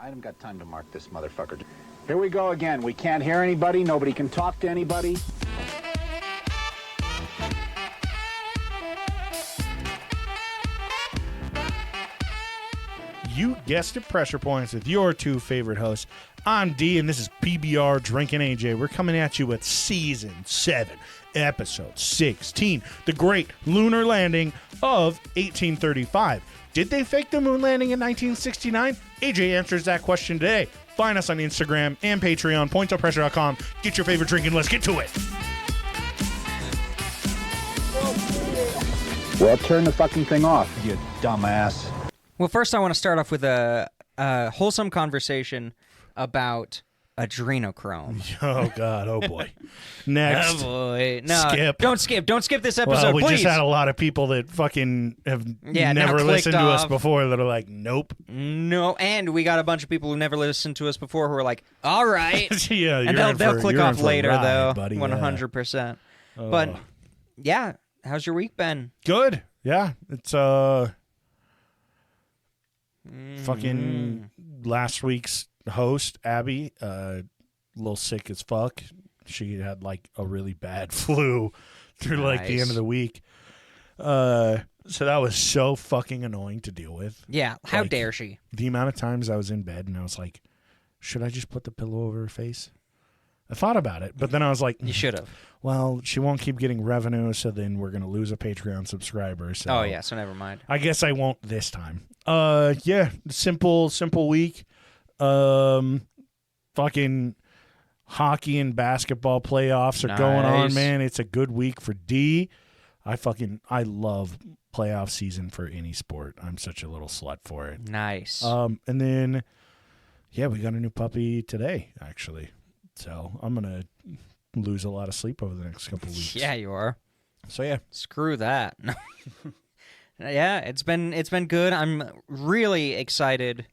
I haven't got time to mark this motherfucker. Here we go again. We can't hear anybody. Nobody can talk to anybody. You guessed it, Pressure Points with your two favorite hosts. I'm D, and this is PBR Drinking AJ. We're coming at you with Season 7, Episode 16, the Great Lunar Landing of 1835. Did they fake the moon landing in 1969? AJ answers that question today. Find us on Instagram and Patreon, pointsofpressure.com. Get your favorite drink and let's get to it. Well, turn the fucking thing off, you dumbass. Well, first I want to start off with a wholesome conversation about adrenochrome. Oh, God. Oh, boy. Next. Oh, boy. No, Skip. Don't skip. Don't skip this episode, Well, we please. just had a lot of people that fucking have now never clicked listened to us off. before that are like, nope. No, and we got a bunch of people who never listened to us before who are like, all right. Yeah, And they'll click off later, though, 100%. Yeah. But, yeah, how's your week been? Good. Yeah. It's fucking last week's host, Abby, a little sick as fuck. She had like a really bad flu through like the end of the week. So that was so fucking annoying to deal with. Yeah, how Like, dare she? The amount of times I was in bed and I was like, should I just put the pillow over her face? I thought about it, but then I was like, You should have. well, she won't keep getting revenue, so then we're going to lose a Patreon subscriber. So Oh, yeah, so never mind. I guess I won't this time. Yeah, simple week. Fucking hockey and basketball playoffs are going on, Nice. man. It's a good week for D. I love playoff season for any sport. I'm such a little slut for it. Nice. And then, yeah, we got a new puppy today, actually. So I'm going to lose a lot of sleep over the next couple of weeks. Yeah, you are. So, yeah. Screw that. Yeah, it's been good. I'm really excited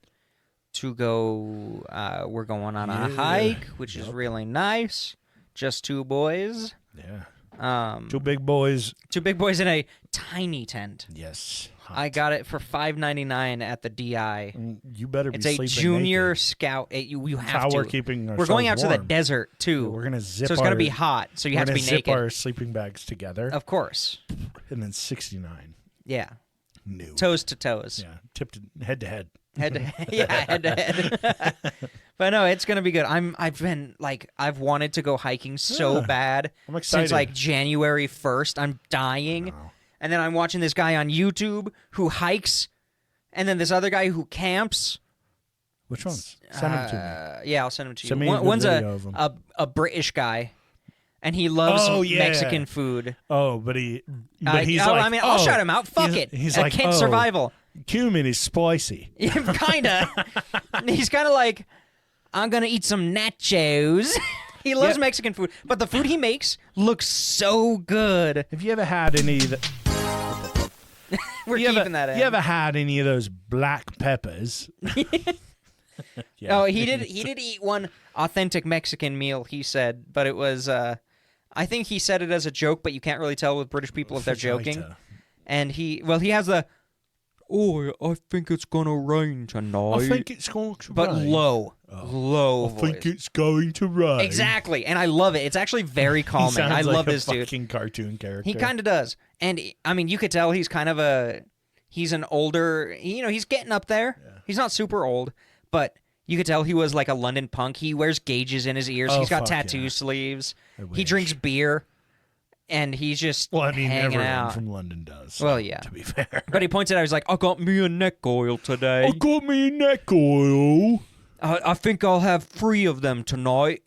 to go. We're going on a hike, which is really nice. Just two boys. Yeah. Two big boys. Two big boys in a tiny tent. Yes. I got it for $5.99 at the DI. You better be It's a sleeping junior naked. scout. You have That's how to. we're keeping We're going out ourselves to the warm. desert too. We're gonna zip. So it's gonna be hot. So you have to be zip naked. our sleeping bags together, Of course. and then 69. Yeah. New. Toes to toes. Yeah, tipped head to head. Head to head. Yeah, head to head. But no, it's gonna be good. I've wanted to go hiking so bad I'm excited. since like January 1st. I'm dying. Wow. And then I'm watching this guy on YouTube who hikes, and then this other guy who camps. Which ones? Send them to me. Yeah, I'll send them to Send you. me a good One's video of 'em. a British guy, and he loves Oh, yeah. Mexican food. Oh, but he's like, I'll shout him out. Fuck it. He's like, Kent oh, Survival. cumin is spicy. Kinda. He's kind of like, I'm gonna eat some nachos. He loves Yeah. Mexican food, but the food he makes looks so good. Have you ever had any of the? We're keeping that in. You ever had any of those black peppers? Yeah. Oh, he did eat one authentic Mexican meal, he said, but it was I think he said it as a joke, but you can't really tell with British people if they're joking. Fajita. And he has the I think it's gonna rain tonight. I think it's going to but rain. low I voice. think it's going to rain. Exactly, and I love it. It's actually very He calming. sounds I like love a this dude. fucking cartoon character. He kind of does. And I mean, you could tell he's kind of he's an older, he's getting up there. Yeah. He's not super old, but you could tell he was like a London punk. He wears gauges in his ears. Oh, He's got fuck tattoo yeah. sleeves. I He wish. drinks beer, and he's just Well, I mean, hanging everyone out. from London does. Well, yeah. To be fair. But he pointed out, he's like, I got me a neck oil today. I got me a neck oil. I think I'll have 3 of them tonight.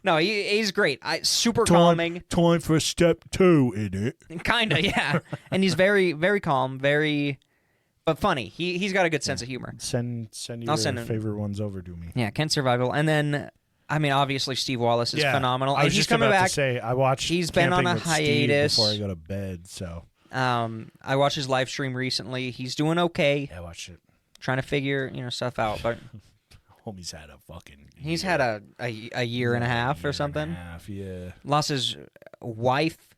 No, he's great. Super calming. Time for step 2, innit? Kinda, yeah. And he's very, very calm, but funny. He's got a good sense of humor. Send your I'll send him. favorite ones over to me. Yeah, Kent Survival. And then, I mean, obviously, Steve Wallace is phenomenal. I was He's just coming about back. to say, I watched He's been on Camping a with Steve hiatus. before I go to bed, so. I watched his live stream recently. He's doing okay. Yeah, I watched it. Trying to figure, stuff out. But Homie's had a fucking... he's had a year and a half or something. Yeah. Lost his wife,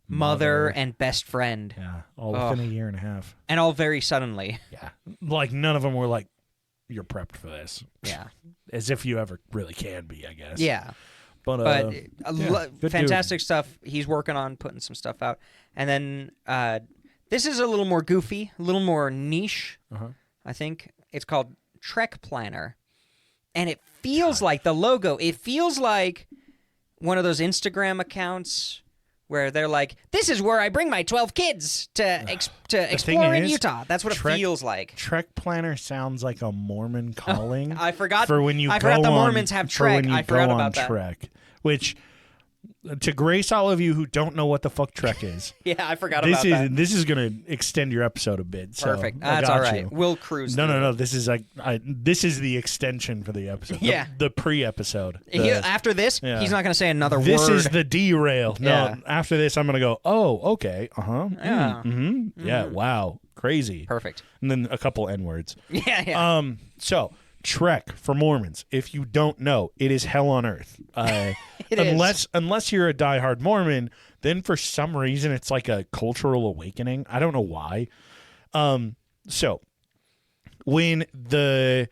mother, and best friend. Yeah, all within a year and a half. And all very suddenly. Yeah. Like, none of them were like, you're prepped for this. Yeah. As if you ever really can be, I guess. Yeah. But good fantastic stuff. He's working on putting some stuff out. And then this is a little more goofy, a little more niche, I think. It's called Trek Planner. And it feels like the logo, it feels like one of those Instagram accounts where they're like, this is where I bring my 12 kids to explore in Utah. That's what it feels like. Trek Planner sounds like a Mormon calling. I forgot. For when you I go forgot the on, Mormons have Trek. I forgot about that. Trek, which, to grace all of you who don't know what the fuck Trek is. Yeah, I forgot about that. This is going to extend your episode a bit. Perfect. So That's all right. We'll cruise. No. This is this is the extension for the episode. Yeah. The pre-episode. After this, he's not going to say another word. This is the derail. No, Yeah. after this, I'm going to go, oh, okay. Yeah. Yeah, wow. Crazy. Perfect. And then a couple N-words. Yeah. So, Trek for Mormons. If you don't know, it is hell on earth. Unless you're a diehard Mormon, then for some reason it's like a cultural awakening. I don't know why. So when the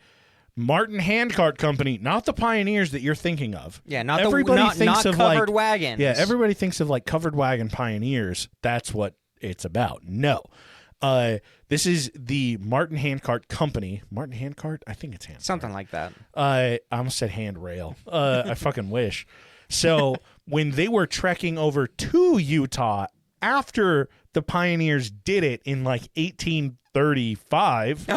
Martin Handcart Company, not the Pioneers that you're thinking of. Yeah, not covered wagons. Yeah, everybody thinks of like covered wagon pioneers. That's what it's about. No. This is the Martin Handcart Company. Martin Handcart? I think it's Handcart. Something like that. I almost said handrail. I fucking wish. So when they were trekking over to Utah after the pioneers did it in like 1835.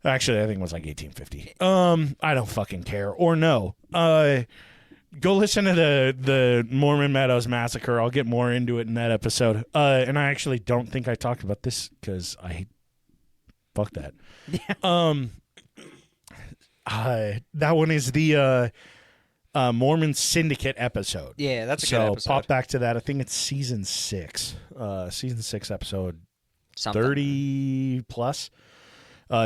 Actually, I think it was like 1850. I don't fucking care. Or no. Go listen to the Mormon Meadows Massacre. I'll get more into it in that episode. And I actually don't think I talked about this because fuck that. Yeah. That one is the Mormon Syndicate episode. Yeah, that's a good episode. So pop back to that. I think it's season 6. Season 6 episode Something. 30 plus.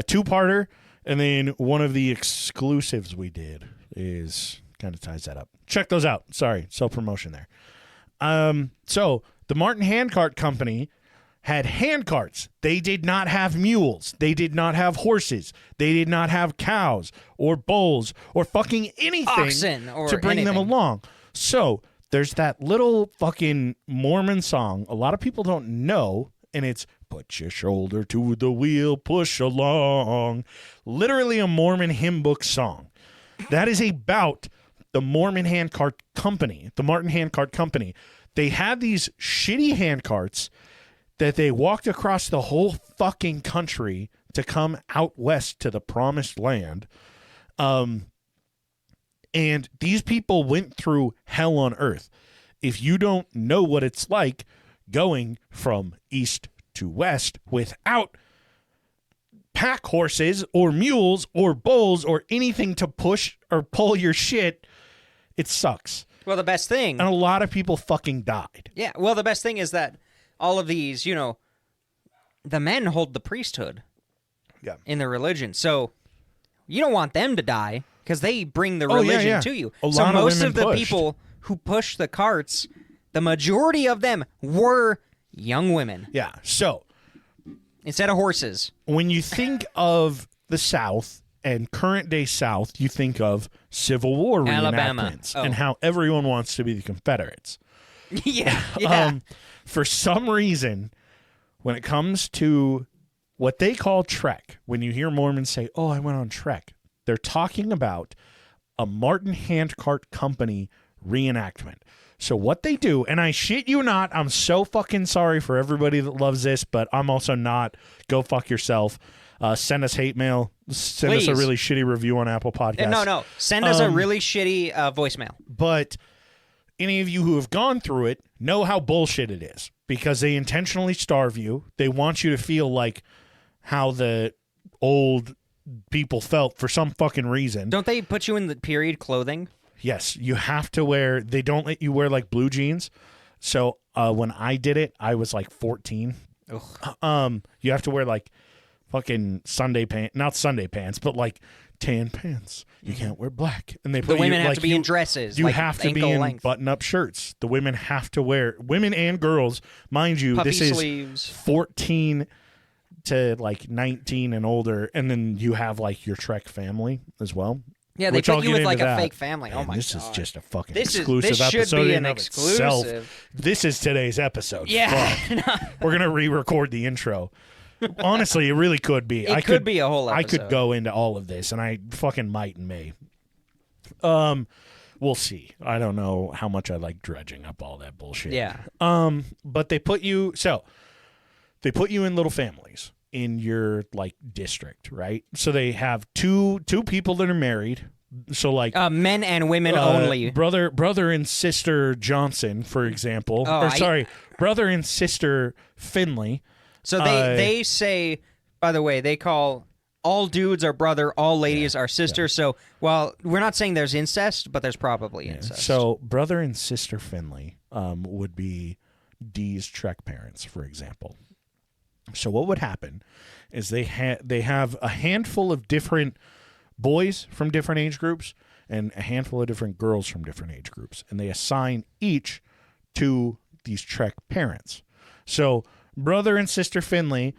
Two-parter. And then one of the exclusives we did is kind of ties that up. Check those out. Sorry, self-promotion there. So the Martin Handcart Company had handcarts. They did not have mules. They did not have horses. They did not have cows or bulls or fucking anything Oxen or to bring them along. So there's that little fucking Mormon song a lot of people don't know, and it's put your shoulder to the wheel, push along. Literally a Mormon hymn book song. That is about the Mormon Handcart Company, the Martin Handcart Company. They had these shitty handcarts that they walked across the whole fucking country to come out west to the promised land. And these people went through hell on earth. If you don't know what it's like going from east to west without pack horses or mules or bulls or anything to push or pull your shit, it sucks. Well, the best thing... And a lot of people fucking died. Yeah, well, the best thing is that all of these, the men hold the priesthood in their religion. So you don't want them to die because they bring the religion to you. So most of the people who push the carts, the majority of them were young women. Yeah, so... Instead of horses. When you think of the South and current day South, you think of Civil War reenactments and how everyone wants to be the Confederates. Yeah. For some reason, when it comes to what they call Trek, when you hear Mormons say, oh, I went on Trek, they're talking about a Martin Handcart Company reenactment. So what they do, and I shit you not, I'm so fucking sorry for everybody that loves this, but I'm also not. Go fuck yourself. Send us hate mail. Send us a really shitty review on Apple Podcasts. No. Send us a really shitty voicemail. But any of you who have gone through it know how bullshit it is because they intentionally starve you. They want you to feel like how the old people felt for some fucking reason. Don't they put you in the period clothing? Yes, you have to wear, they don't let you wear like blue jeans. So when I did it, I was like 14. Ugh. You have to wear like fucking Sunday pants, not Sunday pants, but like tan pants. You can't wear black. And they put the women you, have to be in dresses. You like have to be in button-up shirts. The women have to wear, women and girls, mind you, puffy this is sleeves. 14 to like 19 and older, and then you have like your Trek family as well. Yeah, they which I'll put you get with into like that. a fake family. Man, oh my this god, is just a fucking this exclusive should episode be in an of itself. exclusive. This is today's episode. Yeah, We're gonna re-record the intro. Honestly, it really could be. it could be a whole episode. I could go into all of this, and I fucking might and may. We'll see. I don't know how much I like dredging up all that bullshit. Yeah. But they put you in little families in your like district, right? So they have two people that are married. So like men and women only. Brother and sister Johnson, for example. Brother and sister Finley. So they say, by the way, they call all dudes are brother, all ladies are sister. So, well, we're not saying there's incest, but there's probably incest. So brother and sister Finley would be Dee's Trek parents, for example. So what would happen is they have a handful of different boys from different age groups and a handful of different girls from different age groups, and they assign each to these Trek parents. So brother and sister Finley,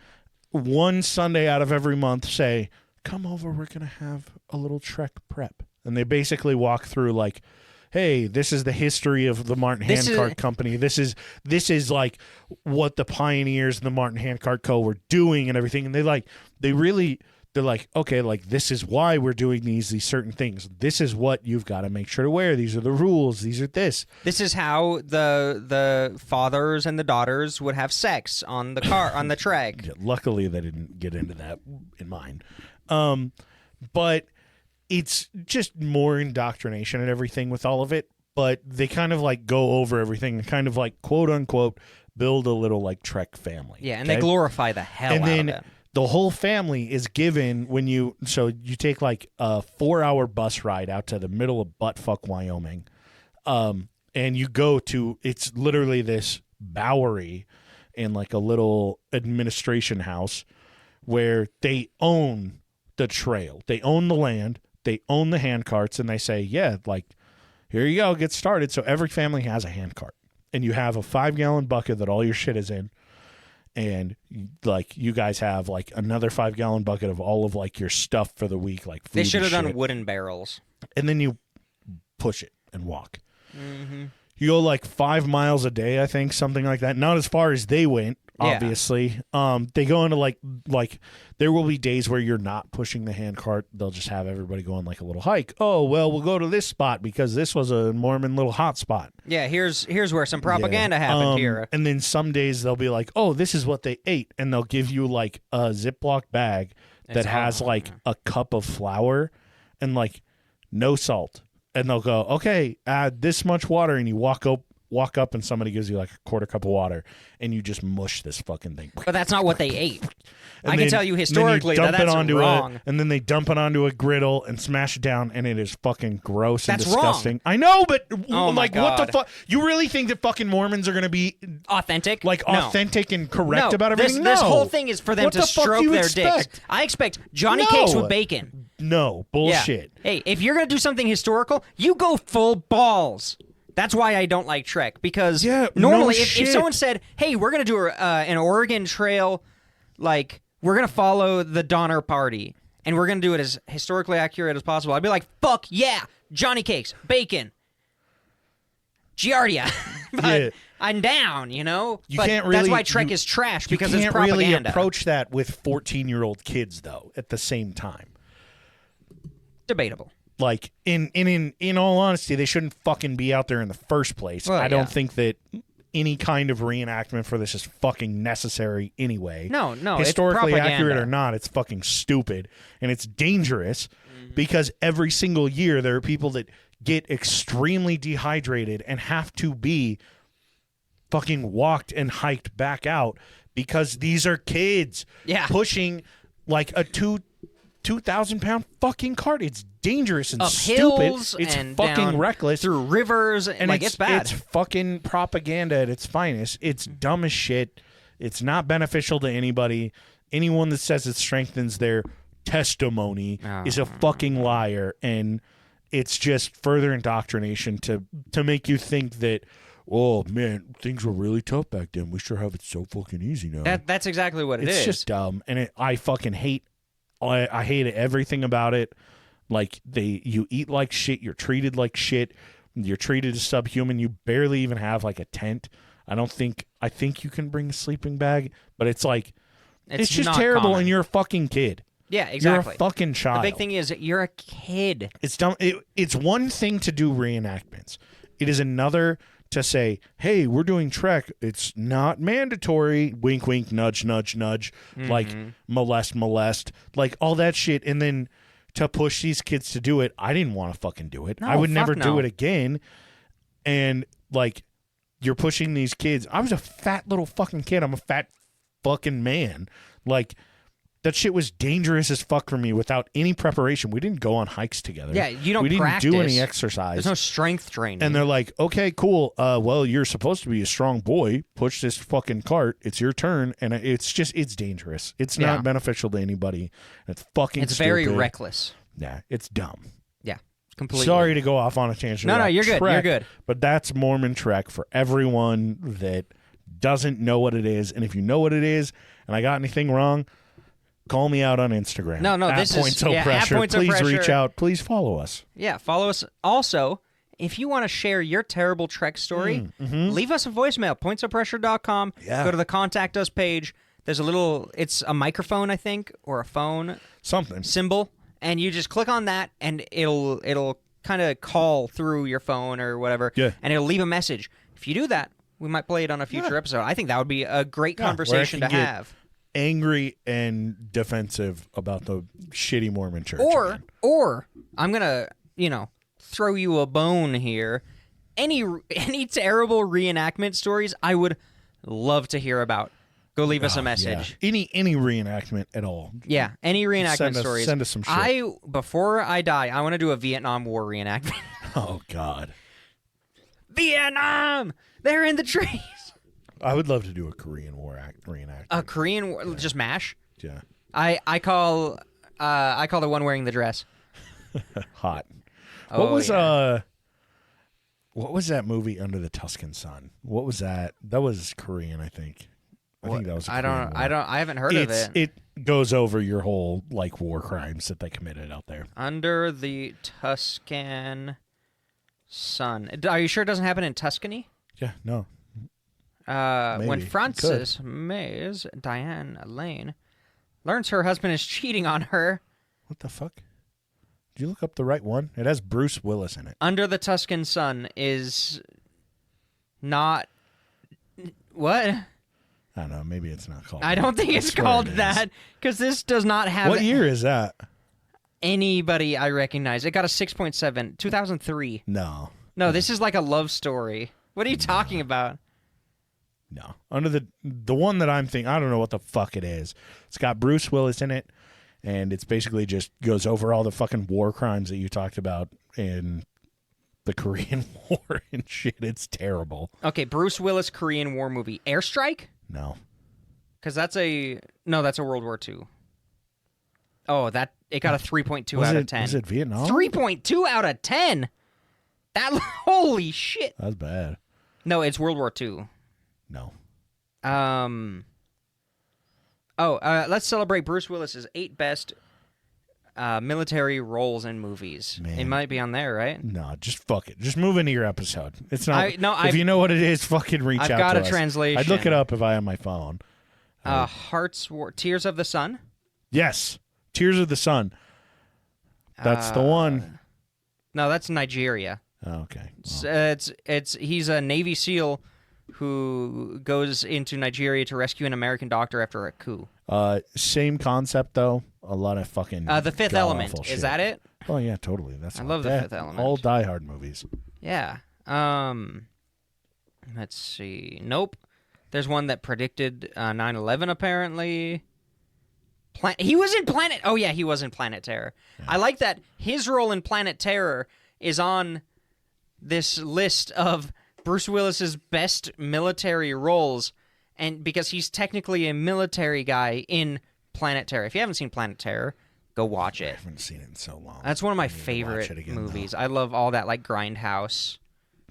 one Sunday out of every month, say, come over, we're going to have a little Trek prep. And they basically walk through like, hey, this is the history of the Martin Handcart Company. This is like what the pioneers of the Martin Handcart Co. were doing and everything. And they're like, okay, like this is why we're doing these certain things. This is what you've got to make sure to wear. These are the rules. These are this. This is how the fathers and the daughters would have sex on the car on the Trek. Yeah, luckily, they didn't get into that in mine. But it's just more indoctrination and everything with all of it. But they kind of like go over everything and kind of like quote unquote build a little like Trek family. Yeah, and they glorify the hell out of it. The whole family is given when you take like a 4-hour bus ride out to the middle of buttfuck Wyoming, and you go to, it's literally this Bowery in like a little administration house where they own the trail, they own the land, they own the hand carts, and they say, yeah, like here you go, get started. So every family has a hand cart, and you have a 5-gallon bucket that all your shit is in. And like you guys have like another 5-gallon bucket of all of like your stuff for the week, like food. They should have and done shit. wooden barrels. And then you push it and walk. Mm-hmm. You go like 5 miles a day, I think, something like that. Not as far as they went, obviously. They go into like there will be days where you're not pushing the hand cart. They'll just have everybody go on like a little hike. Oh, well, we'll go to this spot because this was a Mormon little hot spot. Yeah, here's where some propaganda happened here. And then some days they'll be like, oh, this is what they ate. And they'll give you like a Ziploc bag that has like a cup of flour and like no salt. And they'll go, okay, add this much water, and you walk up, and somebody gives you like a quarter cup of water, and you just mush this fucking thing. But that's not what they ate. And I can tell you historically that's wrong. And then they dump it onto a griddle and smash it down, and it is fucking gross and That's disgusting. wrong. I know, but Oh my like, what the God. fuck? You really think that fucking Mormons are going to be Authentic? like No. authentic and correct No, about everything? This No. whole thing is for them What to the fuck do stroke you their expect? dicks. I expect Johnny No. cakes with bacon. No, bullshit. Yeah. Hey, if you're going to do something historical, you go full balls. That's why I don't like Trek, because normally if someone said, hey, we're going to do an Oregon Trail, like, we're going to follow the Donner Party, and we're going to do it as historically accurate as possible, I'd be like, fuck yeah, Johnny cakes, bacon, Giardia. But I'm down, you know? You but can't really, that's why Trek is trash, because you it's can't propaganda. really approach that with 14-year-old kids, though, at the same time. Debatable. Like, in all honesty, they shouldn't fucking be out there in the first place. Well, I don't think that any kind of reenactment for this is fucking necessary anyway. No, Historically it's accurate propaganda. or not, it's fucking stupid. And it's dangerous because every single year there are people that get extremely dehydrated and have to be fucking walked and hiked back out because these are kids pushing like a 2,000-pound fucking cart. It's dangerous and Up stupid. hills It's and fucking down reckless. through rivers, and like it's bad. It's fucking propaganda at its finest. It's dumb as shit. It's not beneficial to anybody. Anyone that says it strengthens their testimony is a fucking liar, and it's just further indoctrination to make you think that oh man, things were really tough back then. We sure have it so fucking easy now. That's exactly what it is. It's just dumb, and I fucking hate. I hate everything about it. Like you eat like shit. You're treated like shit. You're treated as subhuman. You barely even have like a tent. I think you can bring a sleeping bag, but it's like it's just not terrible, common. and you're a fucking kid. Yeah, exactly. You're a fucking child. The big thing is you're a kid. It's dumb. It's one thing to do reenactments. It is another to say, hey, we're doing Trek. It's not mandatory. Wink, wink, nudge, nudge, nudge. Like molest, molest. Like all that shit. And then to push these kids to do it, I didn't want to fucking do it. No, I would never no. do it again. And like you're pushing these kids. I was a fat little fucking kid. I'm a fat fucking man. Like that shit was dangerous as fuck for me without any preparation. We didn't go on hikes together. Yeah, you don't We didn't practice. do any exercise. There's no strength training. And they're like, okay, cool. Well, you're supposed to be a strong boy. Push this fucking cart. It's your turn. And it's dangerous. It's not beneficial to anybody. It's fucking It's very stupid. reckless. Yeah, it's dumb. Yeah, completely. Sorry to go off on a tangent. No, about you're good. Trek, You're good. But that's Mormon Trek for everyone that doesn't know what it is. And if you know what it is, and I got anything wrong, call me out on Instagram. No, at this Points is O at Pressure. Points O Please Pressure. reach out. Please follow us. Yeah, follow us. Also, if you want to share your terrible Trek story, leave us a voicemail. pointsopressure.com. Yeah. Go to the Contact Us page. There's it's a microphone, I think, or a phone Something. symbol, and you just click on that, and it'll kind of call through your phone or whatever, Yeah. and it'll leave a message. If you do that, we might play it on a future episode. I think that would be a great Yeah, where I conversation to can get have. angry and defensive about the shitty Mormon church. again. Or I'm gonna, throw you a bone here. Any terrible reenactment stories, I would love to hear about. Go leave us a message. Yeah. Any reenactment at all. Yeah, any reenactment Send us- stories. send us some shit. Before I die, I want to do a Vietnam War reenactment. Oh God, Vietnam! They're in the trees. I would love to do a Korean War reenactment. A Korean War, just MASH. Yeah, I call the one wearing the dress. hot. Oh, What was that movie Under the Tuscan Sun? What was that? That was Korean, I think. I think that was. I haven't heard of it. It goes over your whole like war crimes that they committed out there. Under the Tuscan Sun. Are you sure it doesn't happen in Tuscany? Yeah, no. When Maybe. Frances Mays, Diane Lane, learns her husband is cheating on her. What the fuck? Did you look up the right one? It has Bruce Willis in it. Under the Tuscan Sun is not what? I don't know. Maybe it's not called. I don't think I it's swear called it is. that because this does not have What year is that? anybody I recognize. It got a 6.7, 2003. No. No, this is like a love story. What are you talking about? No. Under the one that I'm thinking, I don't know what the fuck it is. It's got Bruce Willis in it, and it's basically just goes over all the fucking war crimes that you talked about in the Korean War and shit. It's terrible. Okay, Bruce Willis Korean War movie. Airstrike? No. Because that's a World War II. Oh, it got a 3.2 out of 10. Was it Vietnam? 3.2 out of 10? Holy shit. That's bad. No, it's World War II. No. Let's celebrate Bruce Willis's 8 best military roles in movies. Man. It might be on there, right? No, just fuck it. Just move into your episode. It's not. I've you know what it is, fucking reach I've out got to a us. translation. I'd look it up if I had my phone. Hearts War, Tears of the Sun? Yes. Tears of the Sun. That's the one. No, that's Nigeria. Oh, okay. He's a Navy SEAL who goes into Nigeria to rescue an American doctor after a coup. Same concept though. A lot of fucking. The Fifth Element. god-awful Is shit. that it? Oh yeah, totally. That's. I love The Fifth Element. All Die Hard movies. Yeah. Let's see. Nope. There's one that predicted 9/11 apparently. He was in Planet. Oh yeah, he was in Planet Terror. Yeah. I like that his role in Planet Terror is on this list of Bruce Willis's best military roles, and because he's technically a military guy in Planet Terror. If you haven't seen Planet Terror, go watch it. I haven't seen it in so long. That's one of my I need to watch favorite it again, movies. though. I love all that, like Grindhouse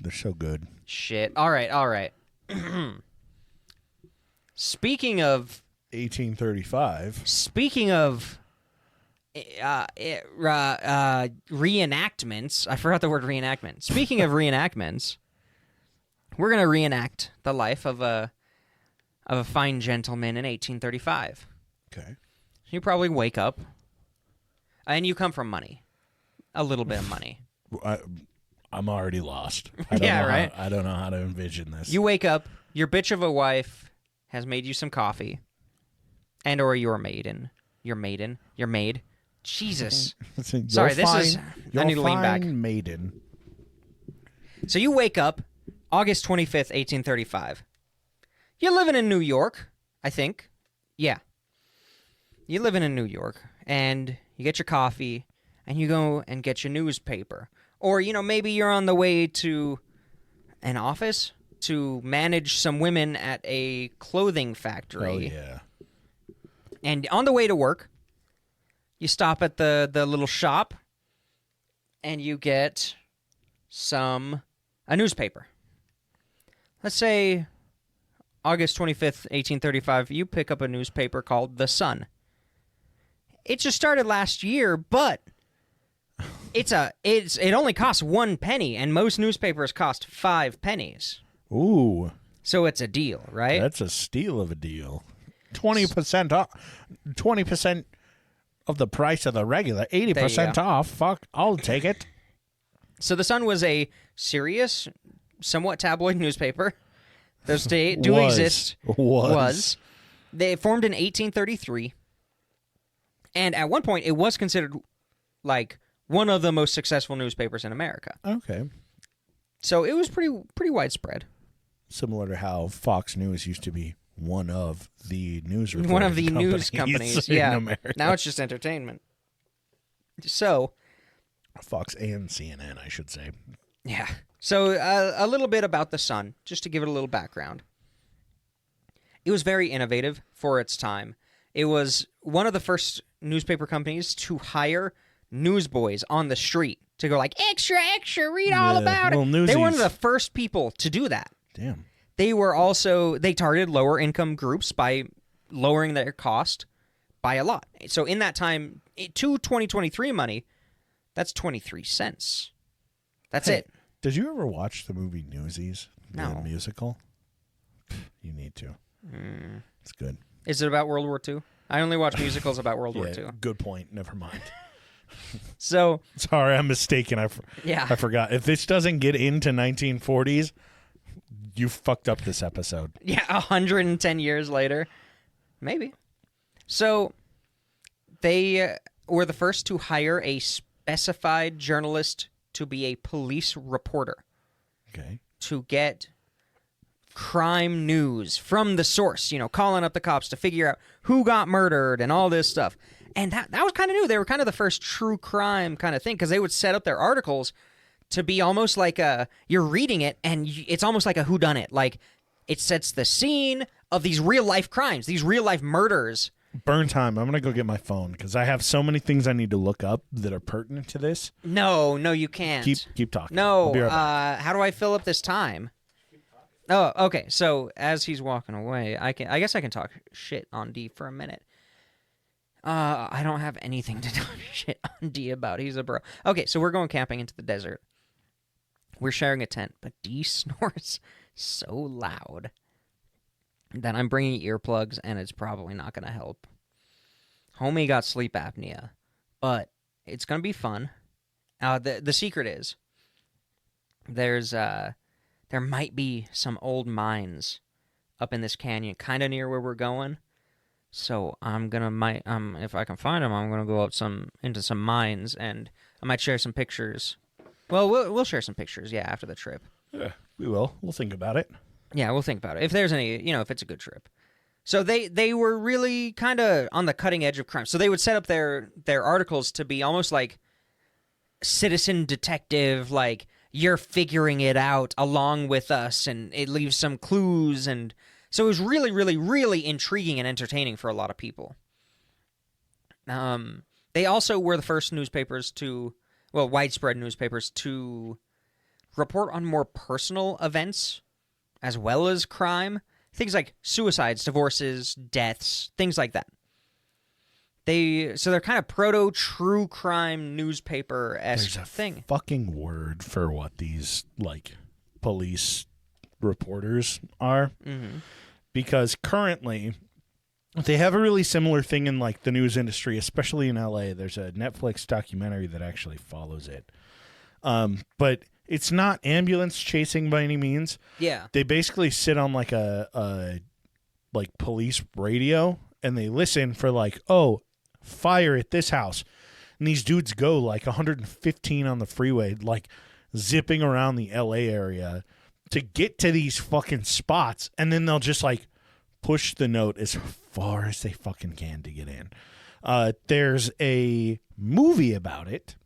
They're so good. Shit. All right. Speaking of 1835. Reenactments. I forgot the word reenactment. Speaking of reenactments, we're gonna reenact the life of a fine gentleman in 1835. Okay. You probably wake up, and you come from money, a little bit of money. I'm already lost. Right. I don't know how to envision this. You wake up, your bitch of a wife has made you some coffee, and or your maid. Jesus. Sorry, this is. I need to lean back. Maiden. So you wake up, August 25th, 1835. You're living in New York, I think. Yeah. You're living in New York, and you get your coffee, and you go and get your newspaper. Or, maybe you're on the way to an office to manage some women at a clothing factory. Oh, yeah. And on the way to work, you stop at the little shop, and you get a newspaper. Let's say August 25th, 1835, you pick up a newspaper called The Sun. It just started last year, but it only costs 1 penny, and most newspapers cost 5 pennies. Ooh. So it's a deal, right? That's a steal of a deal. 20% off. 20% of the price of the regular. 80% off. Fuck, I'll take it. So The Sun was a serious, somewhat tabloid newspaper. Those do exist. Was. They formed in 1833. And at one point, it was considered like one of the most successful newspapers in America. Okay. So it was pretty widespread. Similar to how Fox News used to be one of the news news companies. in Yeah. America. Now it's just entertainment. So Fox and CNN, I should say. yeah. So a little bit about The Sun, just to give it a little background. It was very innovative for its time. It was one of the first newspaper companies to hire newsboys on the street to go like, extra, extra, read all about it. Newsies. They were one of the first people to do that. Damn. They targeted lower income groups by lowering their cost by a lot. So in that time, to 2023 money, that's 23 cents. That's it. Did you ever watch the movie Newsies? No. The musical? You need to. It's good. Is it about World War II? I only watch musicals about World War II. Good point. Never mind. So Sorry, I'm mistaken. I yeah. forgot. If this doesn't get into 1940s, you fucked up this episode. Yeah, 110 years later. Maybe. So they were the first to hire a specified journalist to be a police reporter. Okay. To get crime news from the source, calling up the cops to figure out who got murdered and all this stuff. And that was kind of new. They were kind of the first true crime kind of thing because they would set up their articles to be almost like you're reading it and it's almost like a whodunit. Like it sets the scene of these real life crimes, these real life murders. Burn time. I'm going to go get my phone because I have so many things I need to look up that are pertinent to this. No, you can't. Keep talking. No, I'll be right back. how do I fill up this time? Oh, okay. So as he's walking away, I guess I can talk shit on D for a minute. I don't have anything to talk shit on D about. He's a bro. Okay, so we're going camping into the desert. We're sharing a tent, but D snores so loud that I'm bringing earplugs, and it's probably not going to help. Homie got sleep apnea, but it's going to be fun. The secret is there might be some old mines up in this canyon, kind of near where we're going. So I'm gonna if I can find them, I'm gonna go up into some mines, and I might share some pictures. Well, we'll share some pictures, yeah, after the trip. Yeah, we will. We'll think about it. Yeah, we'll think about it. If there's any, if it's a good trip. So they were really kind of on the cutting edge of crime. So they would set up their articles to be almost like citizen detective, like you're figuring it out along with us, and it leaves some clues, and so it was really, really, really intriguing and entertaining for a lot of people. They also were the first widespread newspapers to report on more personal events as well as crime. Things like suicides, divorces, deaths, things like that. They're kind of proto true crime newspaper-esque There's a thing. fucking word for what these like police reporters are, because currently they have a really similar thing in like the news industry, especially in LA. There's a Netflix documentary that actually follows it, but it's not ambulance chasing by any means. Yeah, They basically sit on like a like police radio and they listen for like, oh, fire at this house. And these dudes go like 115 on the freeway, like zipping around the LA area to get to these fucking spots. And then they'll just like push the note as far as they fucking can to get in. There's a movie about it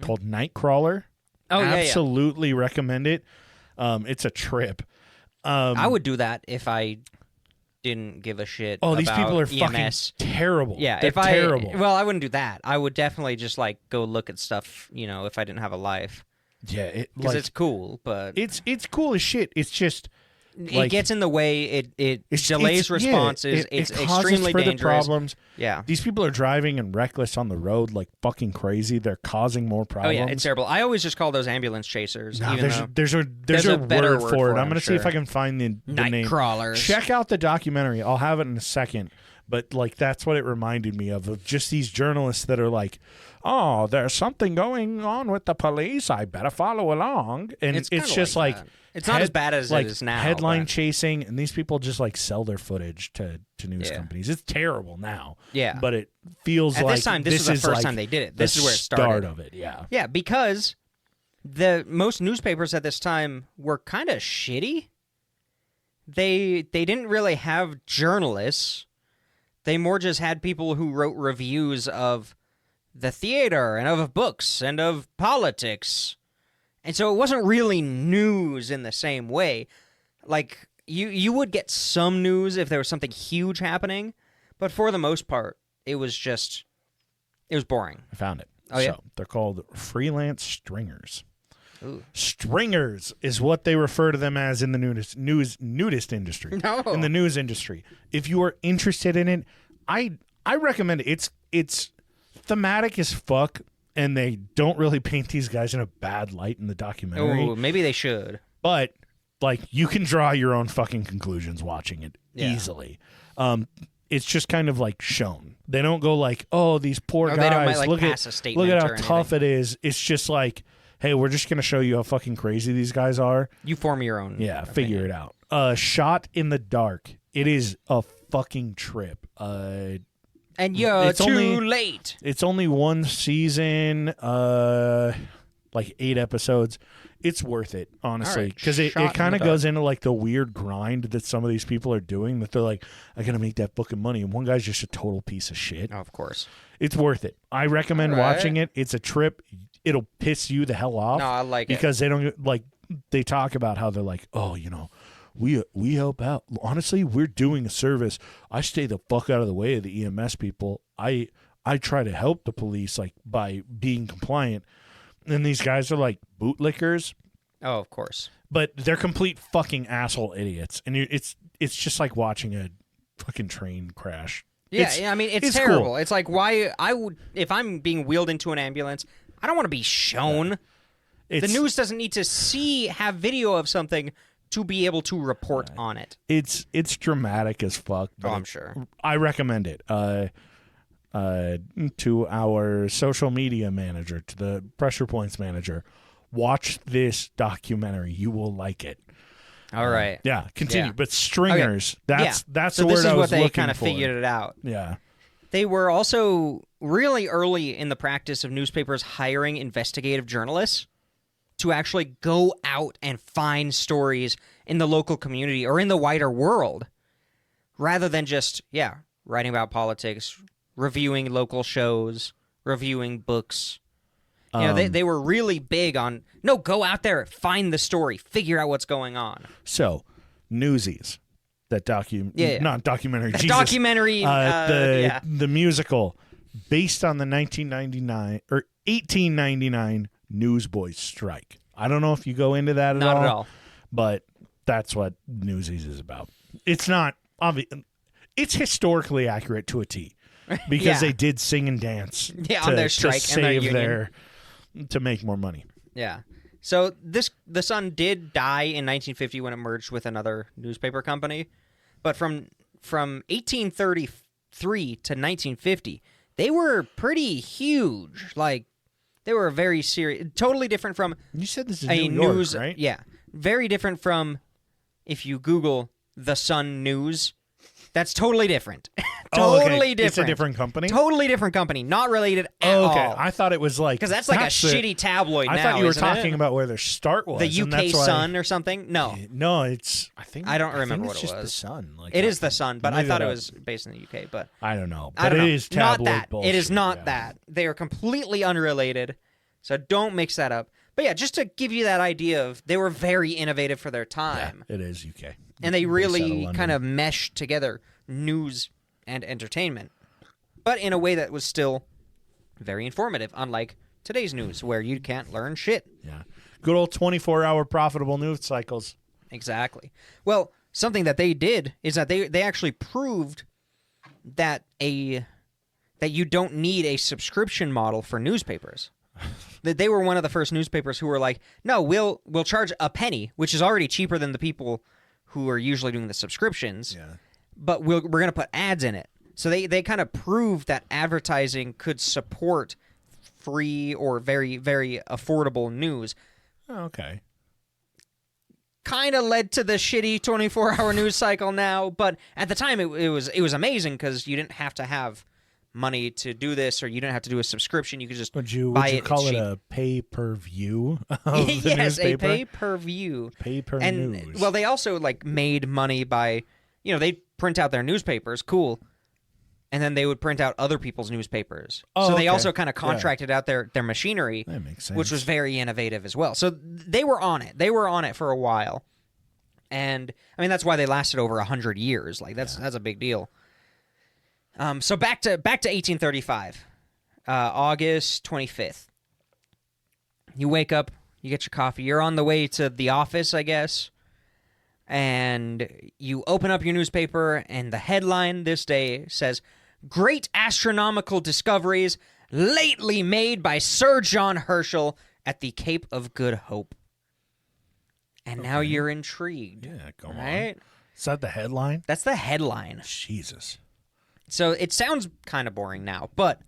called Nightcrawler. Oh, yeah. Absolutely recommend it. It's a trip. I would do that if I didn't give a shit. Oh, these about people are EMS. fucking terrible. Yeah, they're terrible. Well, I wouldn't do that. I would definitely just like go look at stuff, if I didn't have a life. Yeah, Because it's cool, but it's cool as shit. It's just it gets in the way. It delays responses. It's it causes extremely further dangerous. problems. Yeah. These people are driving and reckless on the road like fucking crazy. They're causing more Oh problems. yeah, it's terrible. I always just call those ambulance chasers. No, even there's though a better word for it. I'm I'm going to see if sure. I can find the name. Nightcrawlers. Check out the documentary. I'll have it in a second. But like that's what it reminded me of just these journalists that are like, oh, there's something going on with the police. I better follow along. And it's kinda just like that. It's not as bad as like it is now. headline but- chasing, and these people just like sell their footage to news companies. It's terrible now. Yeah. But it feels At like this time, this was the is first like time they did it. the This is where it start started. of it. Yeah. Yeah, because the most newspapers at this time were kind of shitty. They didn't really have journalists. They more just had people who wrote reviews of the theater and of books and of politics. And so it wasn't really news in the same way. Like, you would get some news if there was something huge happening, but for the most part, it was boring. I found it. Oh, yeah? So they're called freelance stringers. Ooh. Stringers is what they refer to them as in the nudist industry. No. In the news industry. If you are interested in it, I recommend it. It's thematic as fuck, and they don't really paint these guys in a bad light in the documentary. Oh, maybe they should. But like you can draw your own fucking conclusions watching it easily. It's just kind of like shown. They don't go like, "Oh, these poor guys, They don't like look pass a at statement look at or how tough it is." It's just like, "Hey, we're just going to show you how fucking crazy these guys are." You form your own. Yeah, opinion. figure it out. Shot in the Dark. It is a fucking trip. And you're It's too only- late. It's only one season, like 8 episodes. It's worth it, honestly, Alright, because it Shot in kind the of goes into like the weird grind that some of these people are doing. That they're like, I gotta make that fucking money, and one guy's just a total piece of shit. Oh, of course. It's worth it. I recommend Alright. watching it. It's a trip. It'll piss you the hell off. No, I like it. because they don't like. They talk about how they're like, oh, we help out. Honestly, we're doing a service. I stay the fuck out of the way of the EMS people. I try to help the police like by being compliant. And these guys are like bootlickers, Oh, of course. but they're complete fucking asshole idiots. And it's just like watching a fucking train crash. Yeah, I mean, it's cool. terrible. It's like why I would if I'm being wheeled into an ambulance, I don't want to be shown. The It's- news doesn't need to have video of something to be able to report on it. It's dramatic as fuck. Oh, but I'm sure. I recommend it. To our social media manager, to the Pressure Points manager, watch this documentary. You will like it. All right. Yeah, continue. Yeah. But stringers, that's So the this word is I what was they looking kind of for. figured it out. Yeah. They were also really early in the practice of newspapers hiring investigative journalists to actually go out and find stories in the local community or in the wider world, rather than just, writing about politics, reviewing local shows, reviewing books. They were really big on, no, go out there, find the story, figure out what's going on. So, Newsies, that not documentary, Jesus. Documentary, the musical, based on the 1899 Newsboys strike. I don't know if you go into that Not at all. but that's what Newsies is about. It's not obvious. It's historically accurate to a T because Yeah. they did sing and dance on their strike to and their save union. to make more money. Yeah. So the Sun did die in 1950 when it merged with another newspaper company, but from 1833 to 1950, they were pretty huge. Like they were very serious, totally different from You said this is a New York, news. right? Yeah, very different from if you Google the Sun News. That's totally different. Oh, okay. Totally different. It's a different company? Totally different company. Not related at Oh, okay. all. I thought it was like Because that's like a shitty tabloid I now. thought you were isn't it? talking about where their start was. The and UK that's why- Sun or something. No, No, it's. I don't remember it's what it just was. the Sun. Like it is the Sun, but I Maybe thought that it up. was based in the UK. But I don't know. I But don't know. it is Not tabloid that. bullshit. It is not yeah. that. They are completely unrelated. So don't mix that up. But yeah, just to give you that idea of they were very innovative for their Yeah, time, it is UK. and they Based out of really London. kind of meshed together news and entertainment, but in a way that was still very informative, unlike today's news where you can't learn shit. Yeah. Good old 24-hour profitable news cycles. Exactly. Well, something that they did is that they actually proved that you don't need a subscription model for newspapers. That they were one of the first newspapers who were like, no, we'll charge a penny, which is already cheaper than the people who are usually doing the subscriptions. Yeah. But we're going to put ads in it. So they kind of proved that advertising could support free or very, very affordable news. Oh, okay. Kind of led to the shitty 24-hour news cycle now, but at the time it was amazing because you didn't have to have money to do this, or you didn't have to do a subscription. You could just Would you buy it. call it's it cheap. a pay-per-view of the Yes, newspaper? a pay-per-view. Pay-per-news. Well, they also like made money by, they print out their newspapers, cool, and then they would print out other people's newspapers. Oh, so they okay. also kind of Yeah. contracted out their machinery, That makes sense. which was very innovative as well. So they were on it. They were on it for a while, and I mean that's why they lasted over 100 years. Like that's a big deal. So back to 1835, August 25th. You wake up, you get your coffee, you're on the way to the office, I guess, and you open up your newspaper, and the headline this day says, "Great astronomical discoveries lately made by Sir John Herschel at the Cape of Good Hope." And now you're intrigued, Yeah, go right? on. Is that the headline? That's the headline. Jesus. So it sounds kind of boring now, but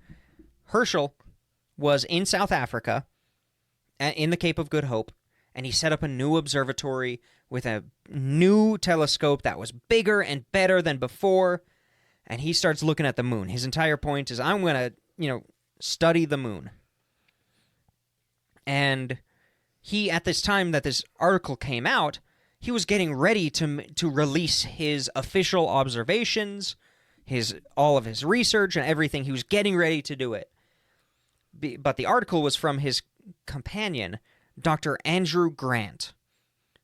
Herschel was in South Africa in the Cape of Good Hope, and he set up a new observatory with a new telescope that was bigger and better than before, and he starts looking at the moon. His entire point is, I'm going to, study the moon. And he, at this time that this article came out, he was getting ready to release his official observations, all of his research and everything. He was getting ready to do it. But the article was from his companion, Dr. Andrew Grant.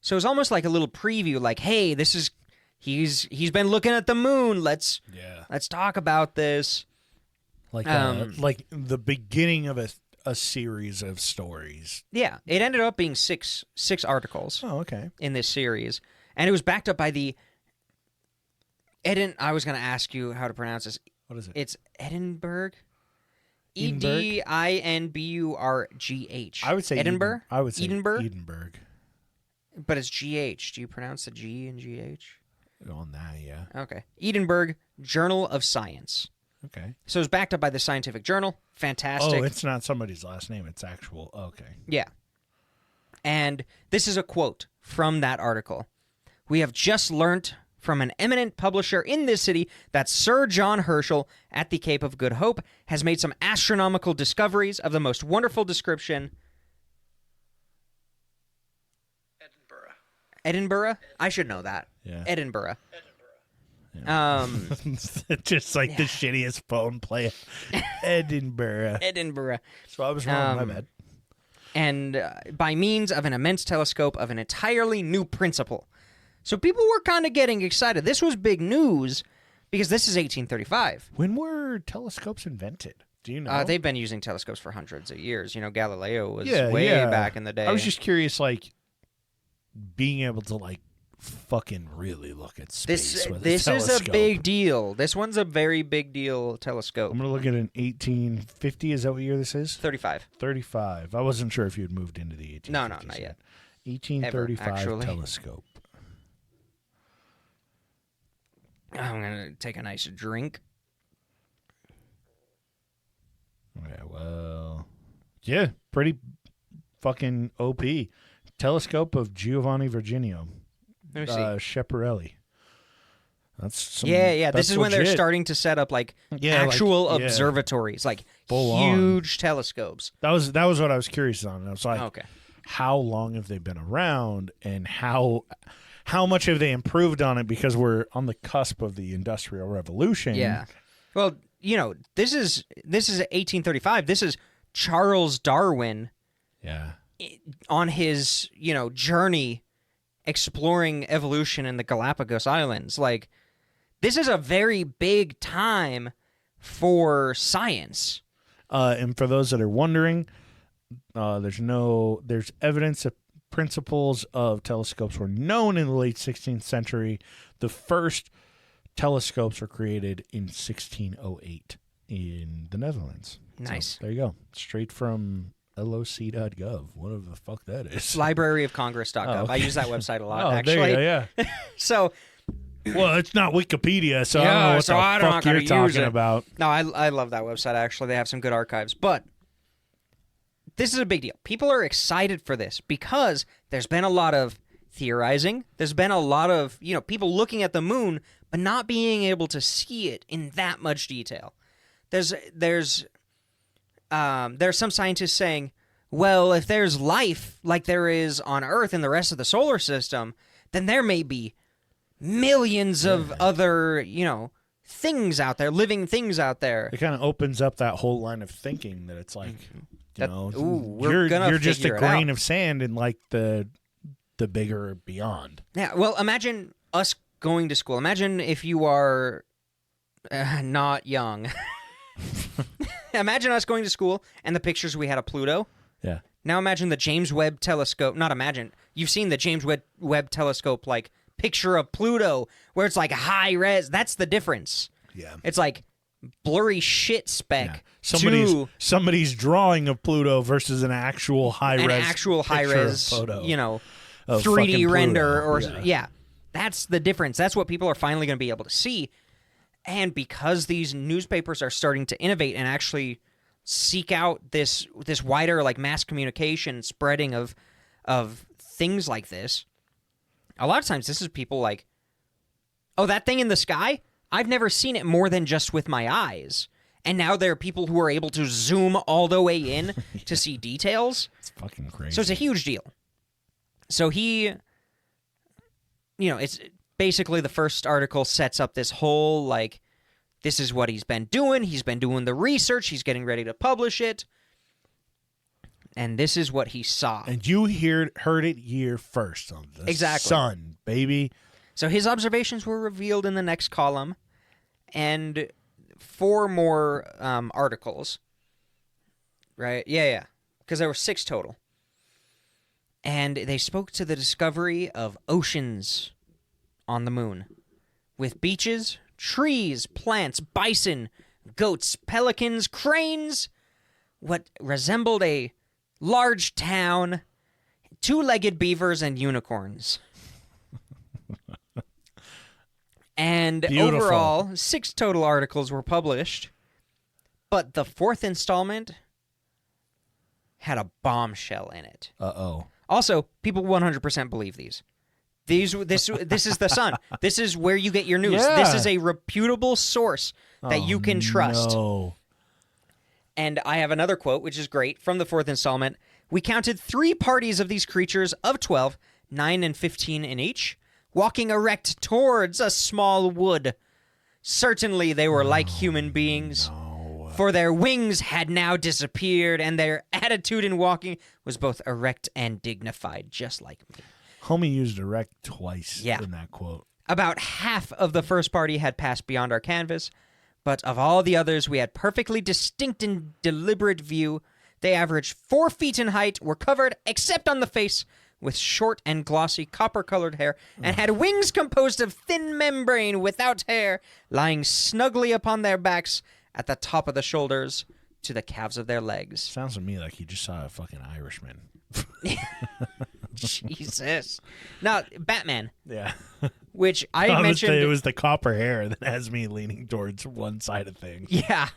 So it was almost like a little preview, like, hey, he's been looking at the moon. Let's talk about this. Like the beginning of a series of stories. Yeah, it ended up being six articles Oh, okay. in this series, and it was backed up by the I was going to ask you how to pronounce this. What is it? It's Edinburgh. Edinburgh? Edinburgh. I would say Edinburgh. I would say Edinburgh, Edinburgh. but it's GH. Do you pronounce the G and GH? On that, yeah. Okay. Edinburgh Journal of Science. Okay. So it's backed up by the Scientific Journal. Fantastic. Oh, it's not somebody's last name. It's actual. Okay. Yeah. And this is a quote from that article. "We have just learnt from an eminent publisher in this city that Sir John Herschel at the Cape of Good Hope has made some astronomical discoveries of the most wonderful description." Edinburgh? I should know that. Yeah. Edinburgh. Just like the shittiest phone play. Edinburgh. Edinburgh. So I was wrong. My bad. And by means of an immense telescope of an entirely new principle. So people were kind of getting excited. This was big news because this is 1835. When were telescopes invented? Do you know? They've been using telescopes for hundreds of years. Galileo was Yeah, way yeah. back in the day. I was just curious, like, being able to, like, fucking really look at space with a this is a telescope. big deal. This one's a very big deal telescope. I'm going to look at an 1850. Is that what year this is? 35. 35. I wasn't sure if you had moved into the 1850s. No, not yet. 1835 actually. telescope. I'm going to take a nice drink. Yeah, well, yeah, pretty fucking OP. Telescope of Giovanni Virginio. Let me see. Schiaparelli. That's some, Yeah. That's This is when they're legit. starting to set up like Yeah, actual like, yeah. observatories, like Full on. huge telescopes. That was what I was curious on. I was like, Okay. how long have they been around, and how much have they improved on it? Because we're on the cusp of the Industrial Revolution. Yeah. Well, this is 1835. This is Charles Darwin Yeah. on his, journey exploring evolution in the Galapagos Islands. Like, this is a very big time for science. And for those that are wondering, there's evidence that principles of telescopes were known in the late 16th century. The first telescopes were created in 1608 in the Netherlands. Nice. So, there you go. Straight from loc.gov. Whatever the fuck that is. Libraryofcongress.gov. Oh, okay. I use that website a lot, Oh, actually. there you go, yeah. So, Well, it's not Wikipedia, so I don't Yeah, know what so the I'm not fuck gonna you're use talking it. about. no, I love that website, actually. They have some good archives. But this is a big deal. People are excited for this because there's been a lot of theorizing. There's been a lot of, people looking at the moon but not being able to see it in that much detail. There's some scientists saying, well, if there's life like there is on Earth and the rest of the solar system, then there may be millions of other, things out there, living things out there. It kind of opens up that whole line of thinking that it's like, we're gonna you're just a figure it grain out. of sand in like the bigger beyond. Yeah, well, imagine us going to school. Imagine if you are not young. Imagine us going to school and the pictures we had of Pluto. Yeah. Now imagine the James Webb Telescope. Not imagine. You've seen the James Webb Telescope, like, picture of Pluto, where it's like high res. That's the difference. Yeah. It's like blurry shit speck. Yeah. Somebody's drawing of Pluto versus an actual high res photo. Of 3D fucking render Pluto. or yeah. That's the difference. That's what people are finally going to be able to see. And because these newspapers are starting to innovate and actually seek out this wider, like, mass communication spreading of things like this, a lot of times this is people like, oh, that thing in the sky? I've never seen it more than just with my eyes. And now there are people who are able to zoom all the way in to see details. It's fucking crazy. So it's a huge deal. So he, it's basically the first article sets up this whole, like, this is what he's been doing. He's been doing the research. He's getting ready to publish it. And this is what he saw. And you heard it here first on the sun, baby. So his observations were revealed in the next column, and 4 more articles. Right? Yeah. Because there were 6 total. And they spoke to the discovery of oceans on the moon, with beaches, trees, plants, bison, goats, pelicans, cranes, what resembled a large town, 2-legged beavers, and unicorns. And Beautiful. Overall, 6 total articles were published, but the 4th installment had a bombshell in it. Uh-oh. Also, people 100% believe these. This is the Sun. This is where you get your news. Yeah. This is a reputable source that you can trust. No. And I have another quote, which is great, from the 4th installment. We counted 3 parties of these creatures of 12, 9 and 15 in each, walking erect towards a small wood. Certainly they were like human beings, for their wings had now disappeared, and their attitude in walking was both erect and dignified, just like me. Homie used erect twice Yeah. in that quote. About half of the first party had passed beyond our canvas, But of all the others, we had perfectly distinct and deliberate view. They averaged 4 feet in height, were covered, except on the face, with short and glossy copper-colored hair, and had wings composed of thin membrane without hair, lying snugly upon their backs at the top of the shoulders to the calves of their legs. Sounds to me like you just saw a fucking Irishman. Jesus. Now, Batman, Yeah. which I Honestly, mentioned... it was the copper hair that has me leaning towards one side of things. Yeah.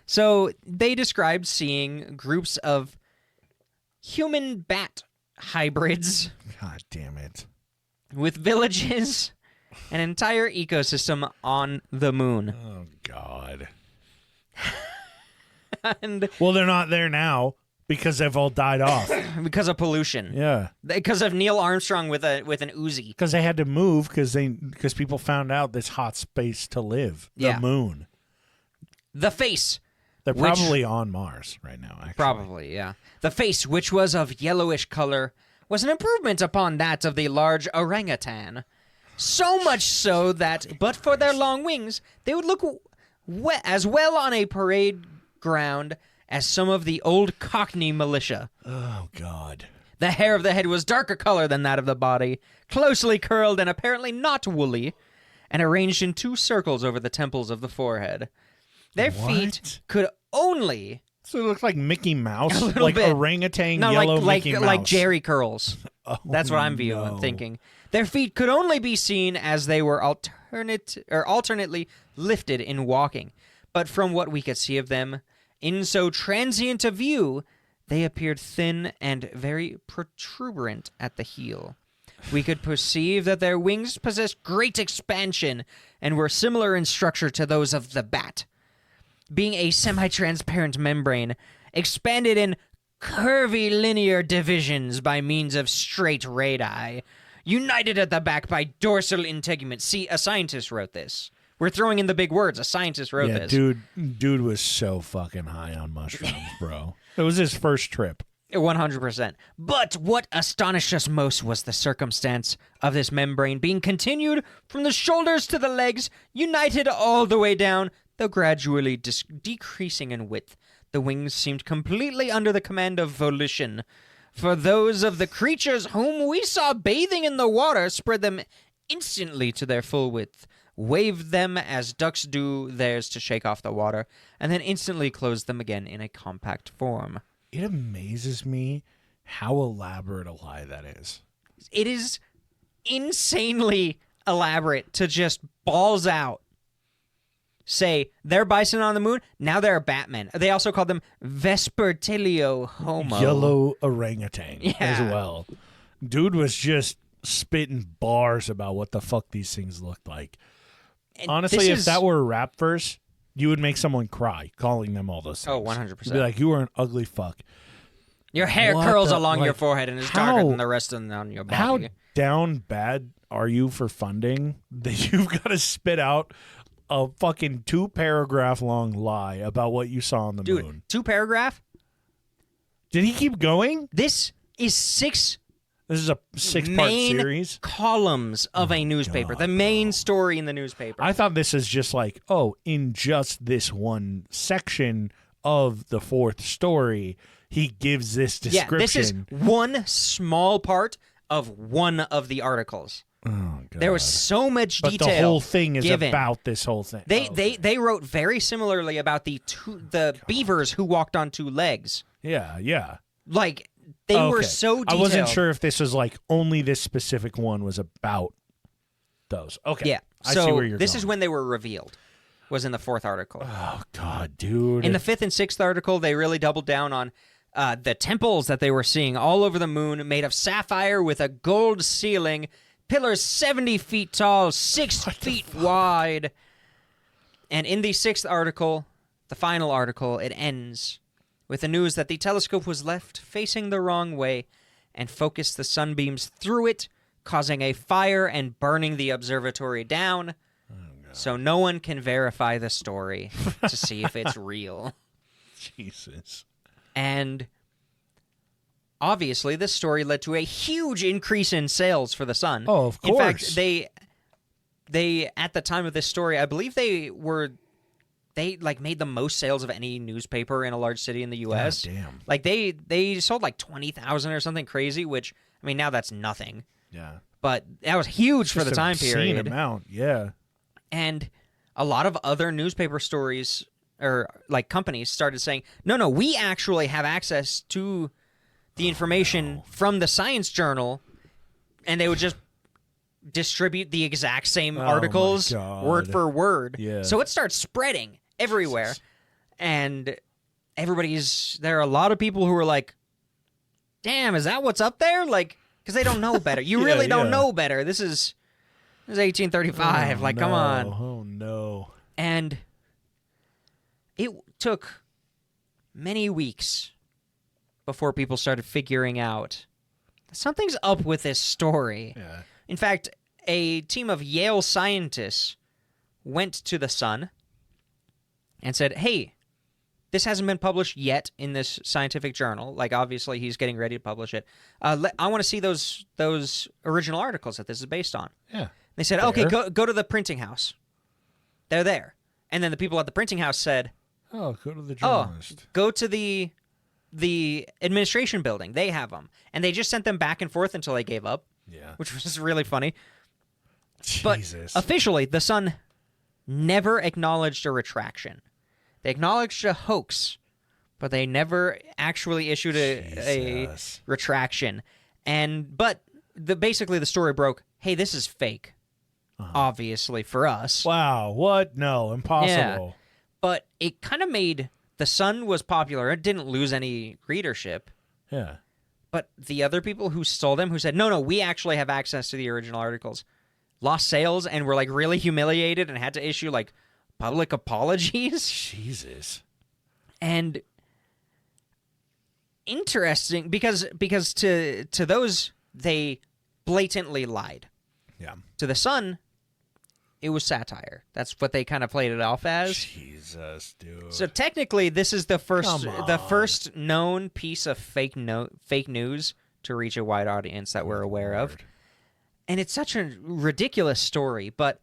So they described seeing groups of human bat hybrids God damn it. with villages, an entire ecosystem on the moon. Oh, God. And Well, they're not there now because they've all died off. because of pollution. Yeah. Because of Neil Armstrong with an Uzi. Because they had to move because people found out this hot space to live. The Yeah. moon. The face. They're Which- probably on Mars right now, actually. Probably, yeah. The face, which was of yellowish color, was an improvement upon that of the large orangutan. So much so that, but for their long wings, they would look as well on a parade ground as some of the old Cockney militia. Oh, God. The hair of the head was darker color than that of the body, closely curled and apparently not woolly, and arranged in 2 circles over the temples of the forehead. Their feet What? could only... So it looks like Mickey Mouse, A little like bit. orangutan No, yellow like Mickey Mouse. like Jerry curls. Oh, That's what I'm no. thinking. Their feet could only be seen as they were alternately lifted in walking. But from what we could see of them, in so transient a view, they appeared thin and very protuberant at the heel. We could perceive that their wings possessed great expansion and were similar in structure to those of the bat, being a semi-transparent membrane, expanded in curvy linear divisions by means of straight radii, united at the back by dorsal integument. See, a scientist wrote this. We're throwing in the big words. A scientist wrote Yeah, this. dude was so fucking high on mushrooms, bro. It was his first trip. 100%. But what astonished us most was the circumstance of this membrane being continued from the shoulders to the legs, united all the way down, though gradually decreasing in width. The wings seemed completely under the command of volition, for those of the creatures whom we saw bathing in the water spread them instantly to their full width, waved them as ducks do theirs to shake off the water, and then instantly closed them again in a compact form. It amazes me how elaborate a lie that is. It is insanely elaborate to just balls out say they're bison on the moon, now they're Batman. They also called them Vespertilio Homo. Yellow orangutan Yeah. as well. Dude was just spitting bars about what the fuck these things looked like. And Honestly, this if is- that were a rap verse, you would make someone cry calling them all those things. Oh, 100%. You'd be like, you are an ugly fuck. Your hair What curls the- along your like, forehead and is how- darker than the rest of them on your body. How down bad are you for funding that you've got to spit out a fucking 2-paragraph long lie about what you saw on the Dude, moon? 2 paragraph? Did he keep going? This is 6 This is a 6-part main series. columns of a newspaper. God, the main story in the newspaper. I thought this is just like, oh, in just this one section of the 4th story, he gives this description. Yeah, this is one small part of one of the articles. Oh, God. There was so much but detail. the whole thing is given. about this whole thing. They wrote very similarly about the beavers who walked on 2 legs. Yeah. Like they were Okay. so detailed. I wasn't sure if this was like only this specific one was about those. Okay. Yeah. I So see where you're this going. is when they were revealed. Was in the 4th article. Oh, God, dude. In the 5th and 6th article, they really doubled down on the temples that they were seeing all over the moon, made of sapphire with a gold ceiling, pillars 70 feet tall, 6 feet wide. And in the 6th article, the final article, it ends with the news that the telescope was left facing the wrong way and focused the sunbeams through it, causing a fire and burning the observatory down. So no one can verify the story to see if it's real. Jesus. And obviously, this story led to a huge increase in sales for the Sun. Oh, of In fact, course. they at the time of this story, I believe they were they like made the most sales of any newspaper in a large city in the U.S. God damn. Like they sold like 20,000 or something crazy, which I mean now that's nothing, Yeah. but that was huge for the Just an time obscene period. amount. Yeah. And a lot of other newspaper stories or like companies started saying, no, we actually have access to the information from the Science Journal, and they would just distribute the exact same articles my God. word for word. Yeah. So it starts spreading everywhere. And there are a lot of people who are like, damn, is that what's up there? Like, because they don't know better. You Yeah, really don't yeah. know better. This is 1835. Like, come on. Oh, no. And it took many weeks before people started figuring out something's up with this story. Yeah. In fact, a team of Yale scientists went to the Sun and said, hey, this hasn't been published yet in this scientific journal. Like, obviously, he's getting ready to publish it. I want to see those original articles that this is based on. Yeah. They said, Fair. okay, go to the printing house. They're there. And then the people at the printing house said, Oh, go to the oh, journalist. go to the administration building. They have them. And they just sent them back and forth until they gave up, Yeah. which was really funny. But Jesus. officially, the Sun never acknowledged a retraction. They acknowledged a hoax, but they never actually issued a Jesus. retraction. But basically the story broke, hey, this is fake, obviously, for us. Wow. What? No. Impossible. But it kind of made the Sun was popular. It didn't lose any readership. Yeah. But the other people who stole them, who said, no, we actually have access to the original articles, lost sales and were like really humiliated and had to issue like public apologies. Jesus. And interesting because to those, they blatantly lied. Yeah. To the Sun, it was satire. That's what they kind of played it off as. Jesus, dude. So technically, this is the Come on. first known piece of fake news to reach a wide audience that we're aware of. And it's such a ridiculous story, but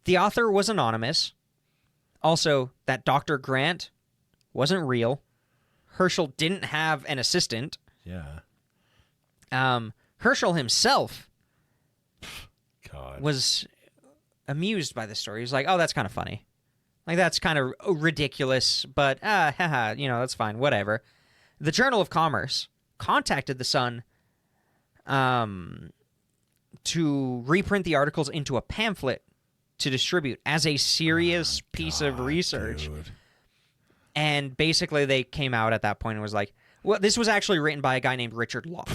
the author was anonymous. Also, that Dr. Grant wasn't real. Herschel didn't have an assistant. Yeah. Herschel himself God. was amused by the story. He's like, oh, that's kind of funny. Like, that's kind of ridiculous, but, haha, that's fine, whatever. The Journal of Commerce contacted the Sun to reprint the articles into a pamphlet to distribute as a serious piece of research. Dude. And basically they came out at that point and was like, well, this was actually written by a guy named Richard Locke.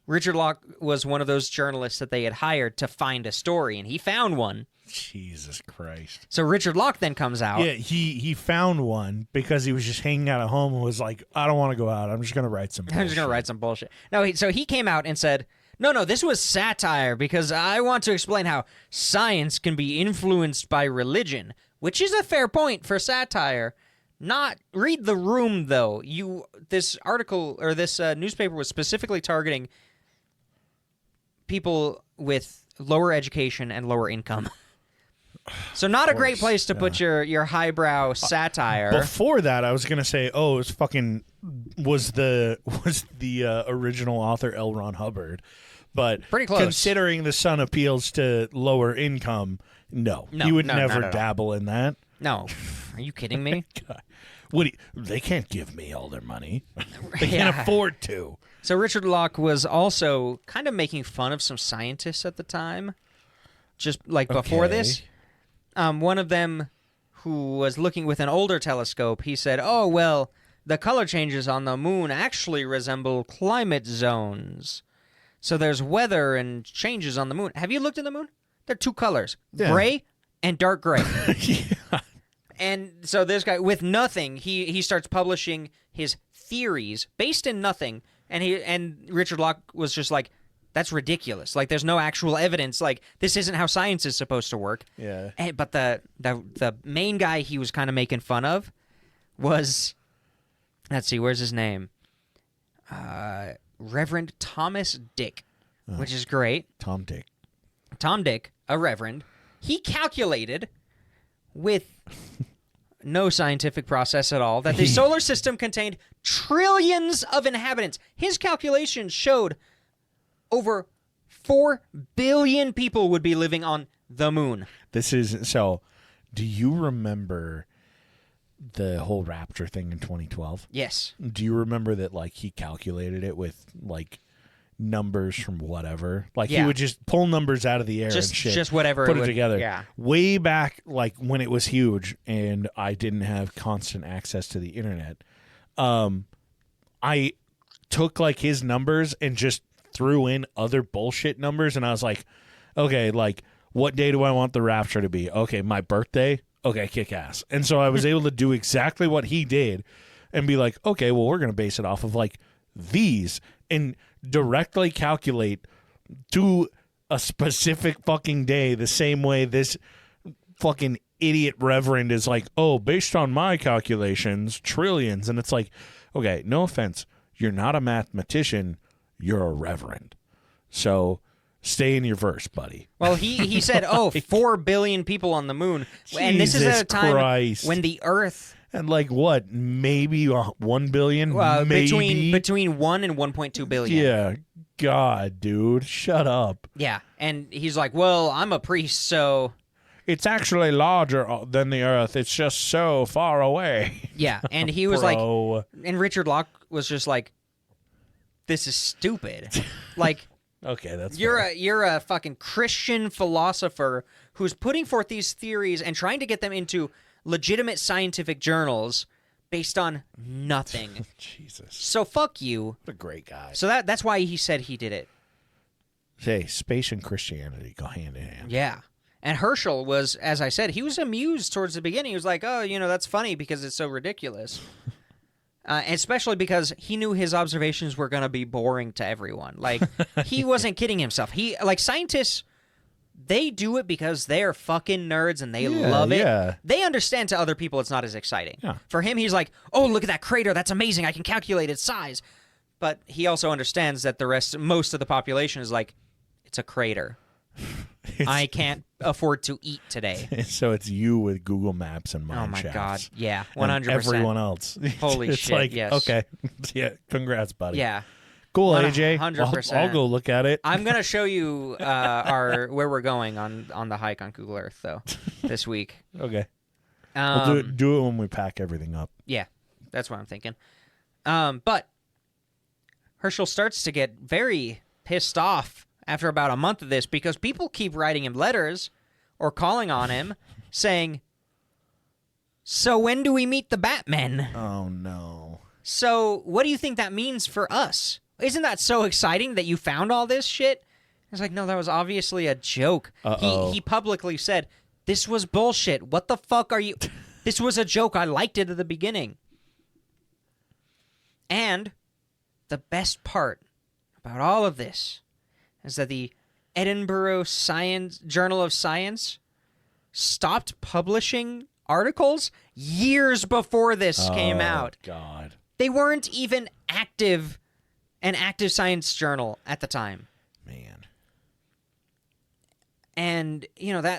Richard Locke was one of those journalists that they had hired to find a story, and he found one. Jesus Christ. So Richard Locke then comes out. Yeah, he found one because he was just hanging out at home and was like, I don't want to go out. I'm just going to write some bullshit. I'm just going to write some bullshit. No, so he came out and said, no, this was satire because I want to explain how science can be influenced by religion, which is a fair point for satire. Not read the room, though. This article or this newspaper was specifically targeting people with lower education and lower income. So not a great place to put your highbrow satire. Before that, I was gonna say, oh, it's fucking was the original author L. Ron Hubbard, but Pretty close. Considering the Sun appeals to lower income, no, he would not never at all. dabble in that. No, are you kidding me? God. They can't give me all their money. They Yeah. can't afford to. So Richard Locke was also kind of making fun of some scientists at the time, just like before Okay. this. One of them who was looking with an older telescope, he said, oh, well, the color changes on the moon actually resemble climate zones. So there's weather and changes on the moon. Have you looked at the moon? There are two colors, Yeah. gray and dark gray. Yeah. And so this guy, with nothing, he starts publishing his theories based in nothing. And Richard Locke was just like, that's ridiculous. Like, there's no actual evidence. Like, this isn't how science is supposed to work. Yeah. But the main guy he was kind of making fun of was, let's see, where's his name? Reverend Thomas Dick, which is great. Tom Dick. Tom Dick, a reverend, he calculated with no scientific process at all, that the solar system contained trillions of inhabitants. His calculations showed over 4 billion people would be living on the moon. So, do you remember the whole rapture thing in 2012? Yes. Do you remember that, like, he calculated it with, like, numbers from whatever? Like, he would just pull numbers out of the air and shit. Just whatever. Put it together. Yeah. Way back, like, when it was huge and I didn't have constant access to the internet, I took, like, his numbers and just threw in other bullshit numbers, and I was like, okay, like, what day do I want the rapture to be? Okay, my birthday? Okay, kick ass. And so I was able to do exactly what he did and be like, okay, well, we're going to base it off of, like, these and directly calculate to a specific fucking day the same way this fucking idiot reverend is like, oh, based on my calculations, trillions. And it's like, okay, no offense, you're not a mathematician, you're a reverend. So stay in your verse, buddy. Well, he said, 4 billion people on the moon. And this is at a time when the Earth... And like what? Maybe 1 billion? Maybe? Between 1 and 1.2 billion. Yeah. God, dude. Shut up. Yeah. And he's like, well, I'm a priest, so... It's actually larger than the Earth. It's just so far away. Yeah. And he was like... And Richard Locke was just like, this is stupid. Like... Okay, that's you're a fucking Christian philosopher who's putting forth these theories and trying to get them into legitimate scientific journals based on nothing. Jesus. So fuck you. What a great guy. So that's why he said he did it. Hey, space and Christianity go hand in hand. Yeah. And Herschel was, as I said, he was amused towards the beginning. He was like, oh, that's funny because it's so ridiculous. Especially because he knew his observations were going to be boring to everyone. Like, he wasn't kidding himself. Scientists, they do it because they're fucking nerds and they love it. Yeah. They understand to other people it's not as exciting. Yeah. For him, he's like, oh, look at that crater. That's amazing. I can calculate its size. But he also understands that most of the population is like, it's a crater. I can't afford to eat today. So it's you with Google Maps and mine. Oh my shafts. God! Yeah, 100%. And everyone else. Holy it's shit! Like, yes. Okay. Yeah. Congrats, buddy. Yeah. Cool, AJ. 100%. I'll go look at it. I'm gonna show you where we're going on the hike on Google Earth though this week. Okay. We'll do it when we pack everything up. Yeah, that's what I'm thinking. But Herschel starts to get very pissed off after about a month of this because people keep writing him letters or calling on him saying, so when do we meet the Batmen? Oh, no. So what do you think that means for us? Isn't that so exciting that you found all this shit? It's like, no, that was obviously a joke. He publicly said, this was bullshit. What the fuck are you... This was a joke. I liked it at the beginning. And the best part about all of this is that the Edinburgh Journal of Science stopped publishing articles years before this came out. God. They weren't even an active science journal at the time. Man. And,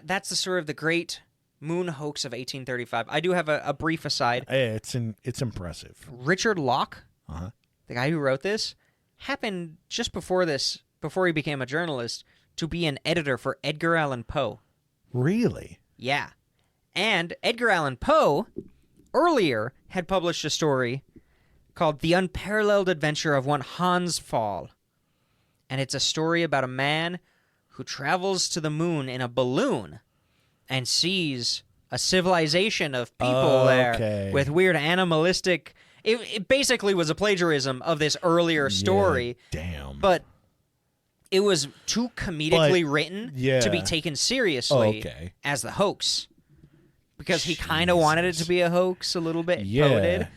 that's the story of the Great Moon Hoax of 1835. I do have a brief aside. Hey, it's impressive. Richard Locke, Uh-huh. the guy who wrote this, happened just before he became a journalist, to be an editor for Edgar Allan Poe. Really? Yeah. And Edgar Allan Poe earlier had published a story called The Unparalleled Adventure of One Hans Pfaall. And it's a story about a man who travels to the moon in a balloon and sees a civilization of people there with weird animalistic... It basically was a plagiarism of this earlier story. Yeah, damn. But it was too comedically written to be taken seriously as the hoax. Because he kind of wanted it to be a hoax a little bit. Yeah. Poe did.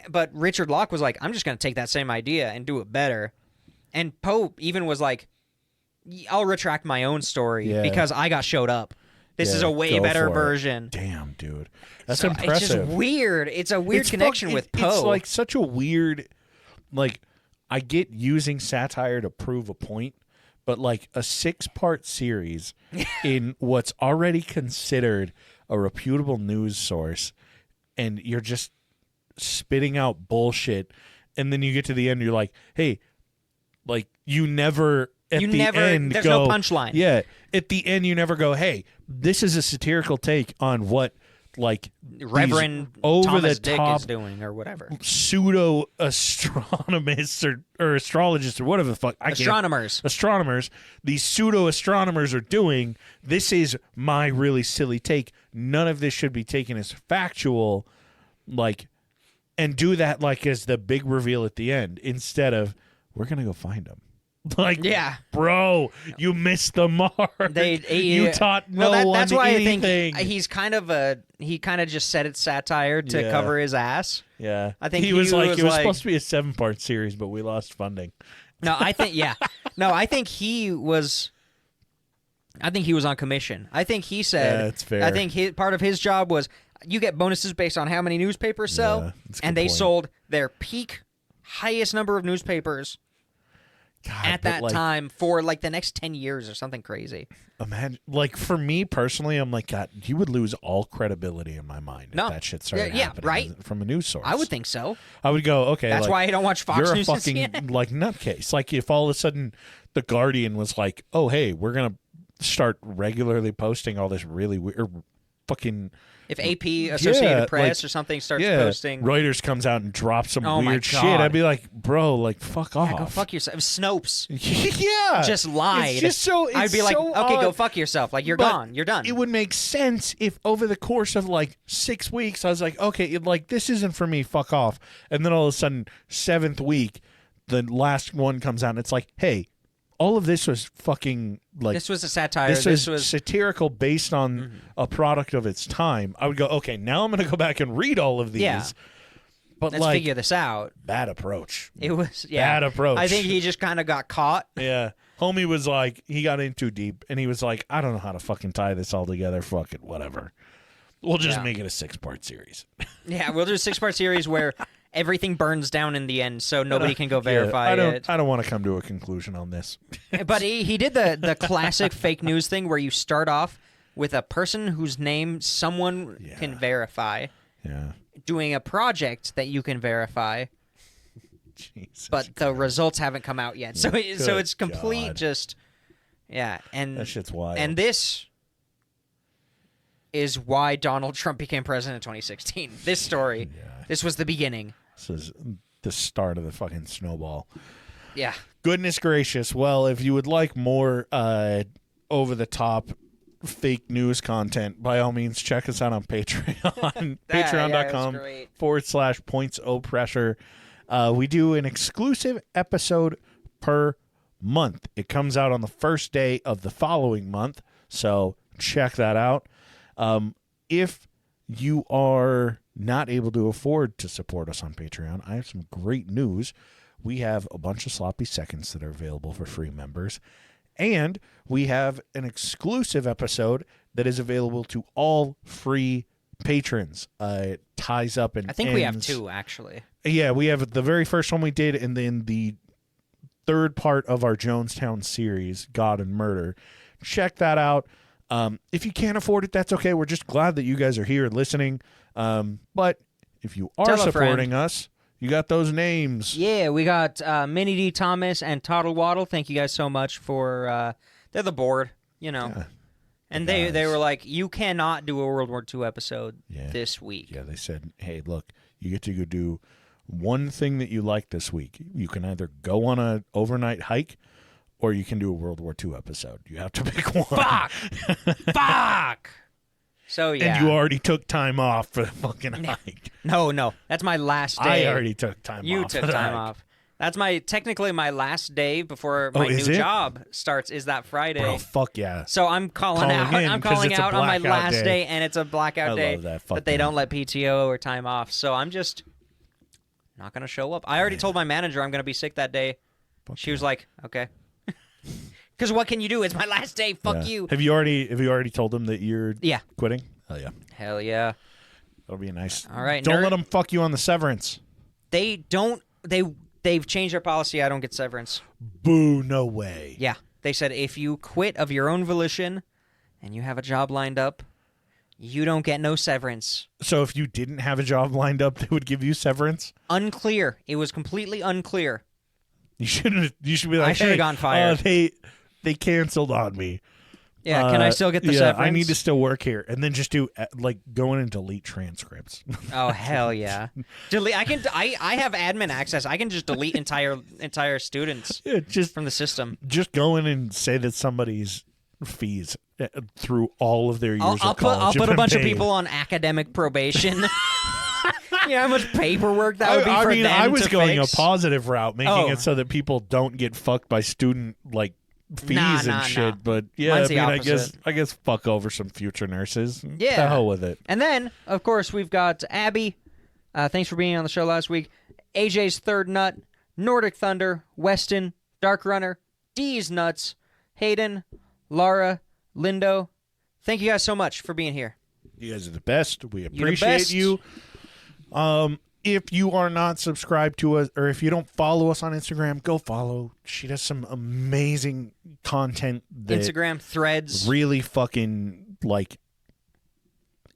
But Richard Locke was like, I'm just going to take that same idea and do it better. And Poe even was like, I'll retract my own story because I got showed up. This is a way better version. Damn, dude. That's impressive. It's just weird. It's a weird connection with Poe. It's like such a weird, like, I get using satire to prove a point, but like a 6-part series in what's already considered a reputable news source and you're just spitting out bullshit, and then you get to the end, you're like, hey, like you never at the end there's go, no punchline. Yeah, at the end you never go, hey, this is a satirical take on what like Reverend over Thomas the Dick top is doing or whatever. pseudo astronomists or astrologists or whatever the fuck astronomers, these pseudo astronomers are doing. This is my really silly take. None of this should be taken as factual, like, and do that like as the big reveal at the end instead of we're gonna go find them. Like, yeah, bro, you missed the mark. You taught no one that's why anything. I think he kind of just said it's satire to cover his ass. Yeah, I think he was like, it was supposed to be a 7-part series, but we lost funding. No, I think I think he was on commission. I think he said, yeah, that's fair. I think part of his job was you get bonuses based on how many newspapers sell, and they sold their peak highest number of newspapers. God, at that time for like the next 10 years or something crazy. Imagine, like, for me personally, I'm like, God, you would lose all credibility in my mind if that shit started happening right? from a news source. I would think so. I would go, okay. That's why I don't watch Fox you're News. You're a fucking like nutcase. Like if all of a sudden the Guardian was like, oh, hey, we're gonna start regularly posting all this really weird fucking. If AP, Associated Press, or something starts posting. Reuters comes out and drops some my weird God. shit. I'd be like, bro, like, fuck off. Go fuck yourself. Snopes. Yeah. Just lied. It's just so, I'd be like, so okay, odd. Go fuck yourself. Like, you're gone. You're done. It would make sense if over the course of like 6 weeks, I was like, okay, like, this isn't for me. Fuck off. And then all of a sudden, 7th week, the last one comes out and it's like, hey, all of this was fucking like this was a satire. This was satirical based on a product of its time. I would go, okay, now I'm going to go back and read all of these. Yeah. But let's figure this out. Bad approach. It was bad approach. I think he just kind of got caught. Yeah. Homie was like, he got in too deep, and he was like, I don't know how to fucking tie this all together. Fuck it, whatever. We'll just make it a 6-part series. Yeah, we'll do a 6-part series where everything burns down in the end, so nobody can go verify it. I don't want to come to a conclusion on this. But he did the classic fake news thing where you start off with a person whose name someone can verify. Yeah. Doing a project that you can verify. Jesus but the results haven't come out yet. So it's complete God. Just and that shit's wild. And this is why Donald Trump became president in 2016. This story. This was the beginning. This is the start of the fucking snowball. Yeah. Goodness gracious. Well, if you would like more over-the-top fake news content, by all means, check us out on Patreon. Patreon.com/points-o-pressure. We do an exclusive episode per month. It comes out on the first day of the following month, so check that out. If you are not able to afford to support us on Patreon, I have some great news. We have a bunch of sloppy seconds that are available for free members, and we have an exclusive episode that is available to all free patrons. It ties up and I think we have 2, actually. Yeah, we have the very first one we did, and then the third part of our Jonestown series, God and Murder. Check that out. If you can't afford it, that's okay. We're just glad that you guys are here listening. But if you are supporting us, you got those names. Yeah, we got Minnie D. Thomas and Toddle Waddle. Thank you guys so much for they're the board, you know. Yeah, and they were like, you cannot do a World War II episode this week. Yeah, they said, hey, look, you get to go do one thing that you like this week. You can either go on an overnight hike, or you can do a World War II episode. You have to pick one. Fuck! So, yeah. And you already took time off for the fucking hike. No. That's my last day. I already took time off. You took time off. That's technically my last day before my new job starts is that Friday. Bro, fuck yeah. So I'm calling out. I'm calling out on my last day, and it's a blackout day. Love that. But they don't let PTO or time off. So I'm just not going to show up. I already told my manager I'm going to be sick that day. She was like, okay. Because what can you do? It's my last day. Fuck you. Have you already told them that you're quitting? Hell yeah. That'll be nice. All right. Don't let them fuck you on the severance. They don't. They've changed their policy. I don't get severance. Boo! No way. Yeah. They said if you quit of your own volition and you have a job lined up, You don't get no severance. So if you didn't have a job lined up, they would give you severance? Unclear. It was completely unclear. You shouldn't. You should be like, I should have gone fired. They canceled on me. Yeah, can I still get the severance? I need to still work here, and then just do go in and delete transcripts. Oh hell yeah! Delete. I have admin access. I can just delete entire students just from the system. Just go in and say that somebody's fees through all of their years of college. I'll put a bunch of paid. people on academic probation. You know how much paperwork that would be for them I was to going fix? a positive route, making it so that people don't get fucked by student fees and shit. But yeah, Mine's the I opposite. guess fuck over some future nurses. Yeah. To hell with it. And then, of course, we've got Abby. Thanks for being on the show last week. AJ's Third Nut, Nordic Thunder, Weston, Dark Runner, D's Nuts, Hayden, Laura, Lindo. Thank you guys so much for being here. You guys are the best. We You're the appreciate best. you. If you are not subscribed to us, or if you don't follow us on Instagram, go follow. She does some amazing content that Instagram, Threads. really fucking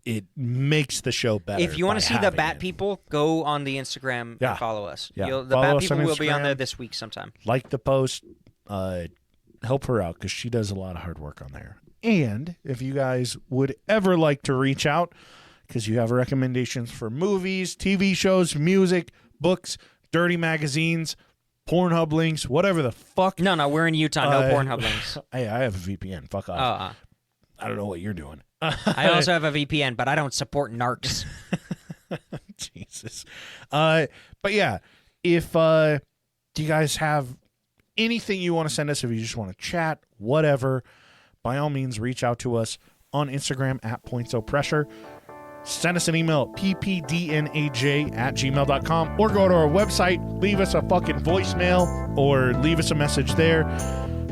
it makes the show better. If you want by to see the having Bat it. People, go on the Instagram Yeah. and follow us. Yeah. The Follow Bat us People on will be on Instagram. there this week sometime. Like the post, help her out because she does a lot of hard work on there. And if you guys would ever like to reach out because you have recommendations for movies, TV shows, music, books, dirty magazines, Pornhub links, whatever the fuck. No, we're in Utah. No Pornhub links. Hey, I have a VPN. Fuck off. I don't know what you're doing. I also have a VPN, but I don't support narcs. Jesus. But yeah, if you guys have anything you want to send us, if you just want to chat, whatever, by all means, reach out to us on Instagram at pointsopressure. Send us an email, ppdnaj@gmail.com, or go to our website, leave us a fucking voicemail, or leave us a message there.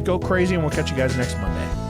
Go crazy, and we'll catch you guys next Monday.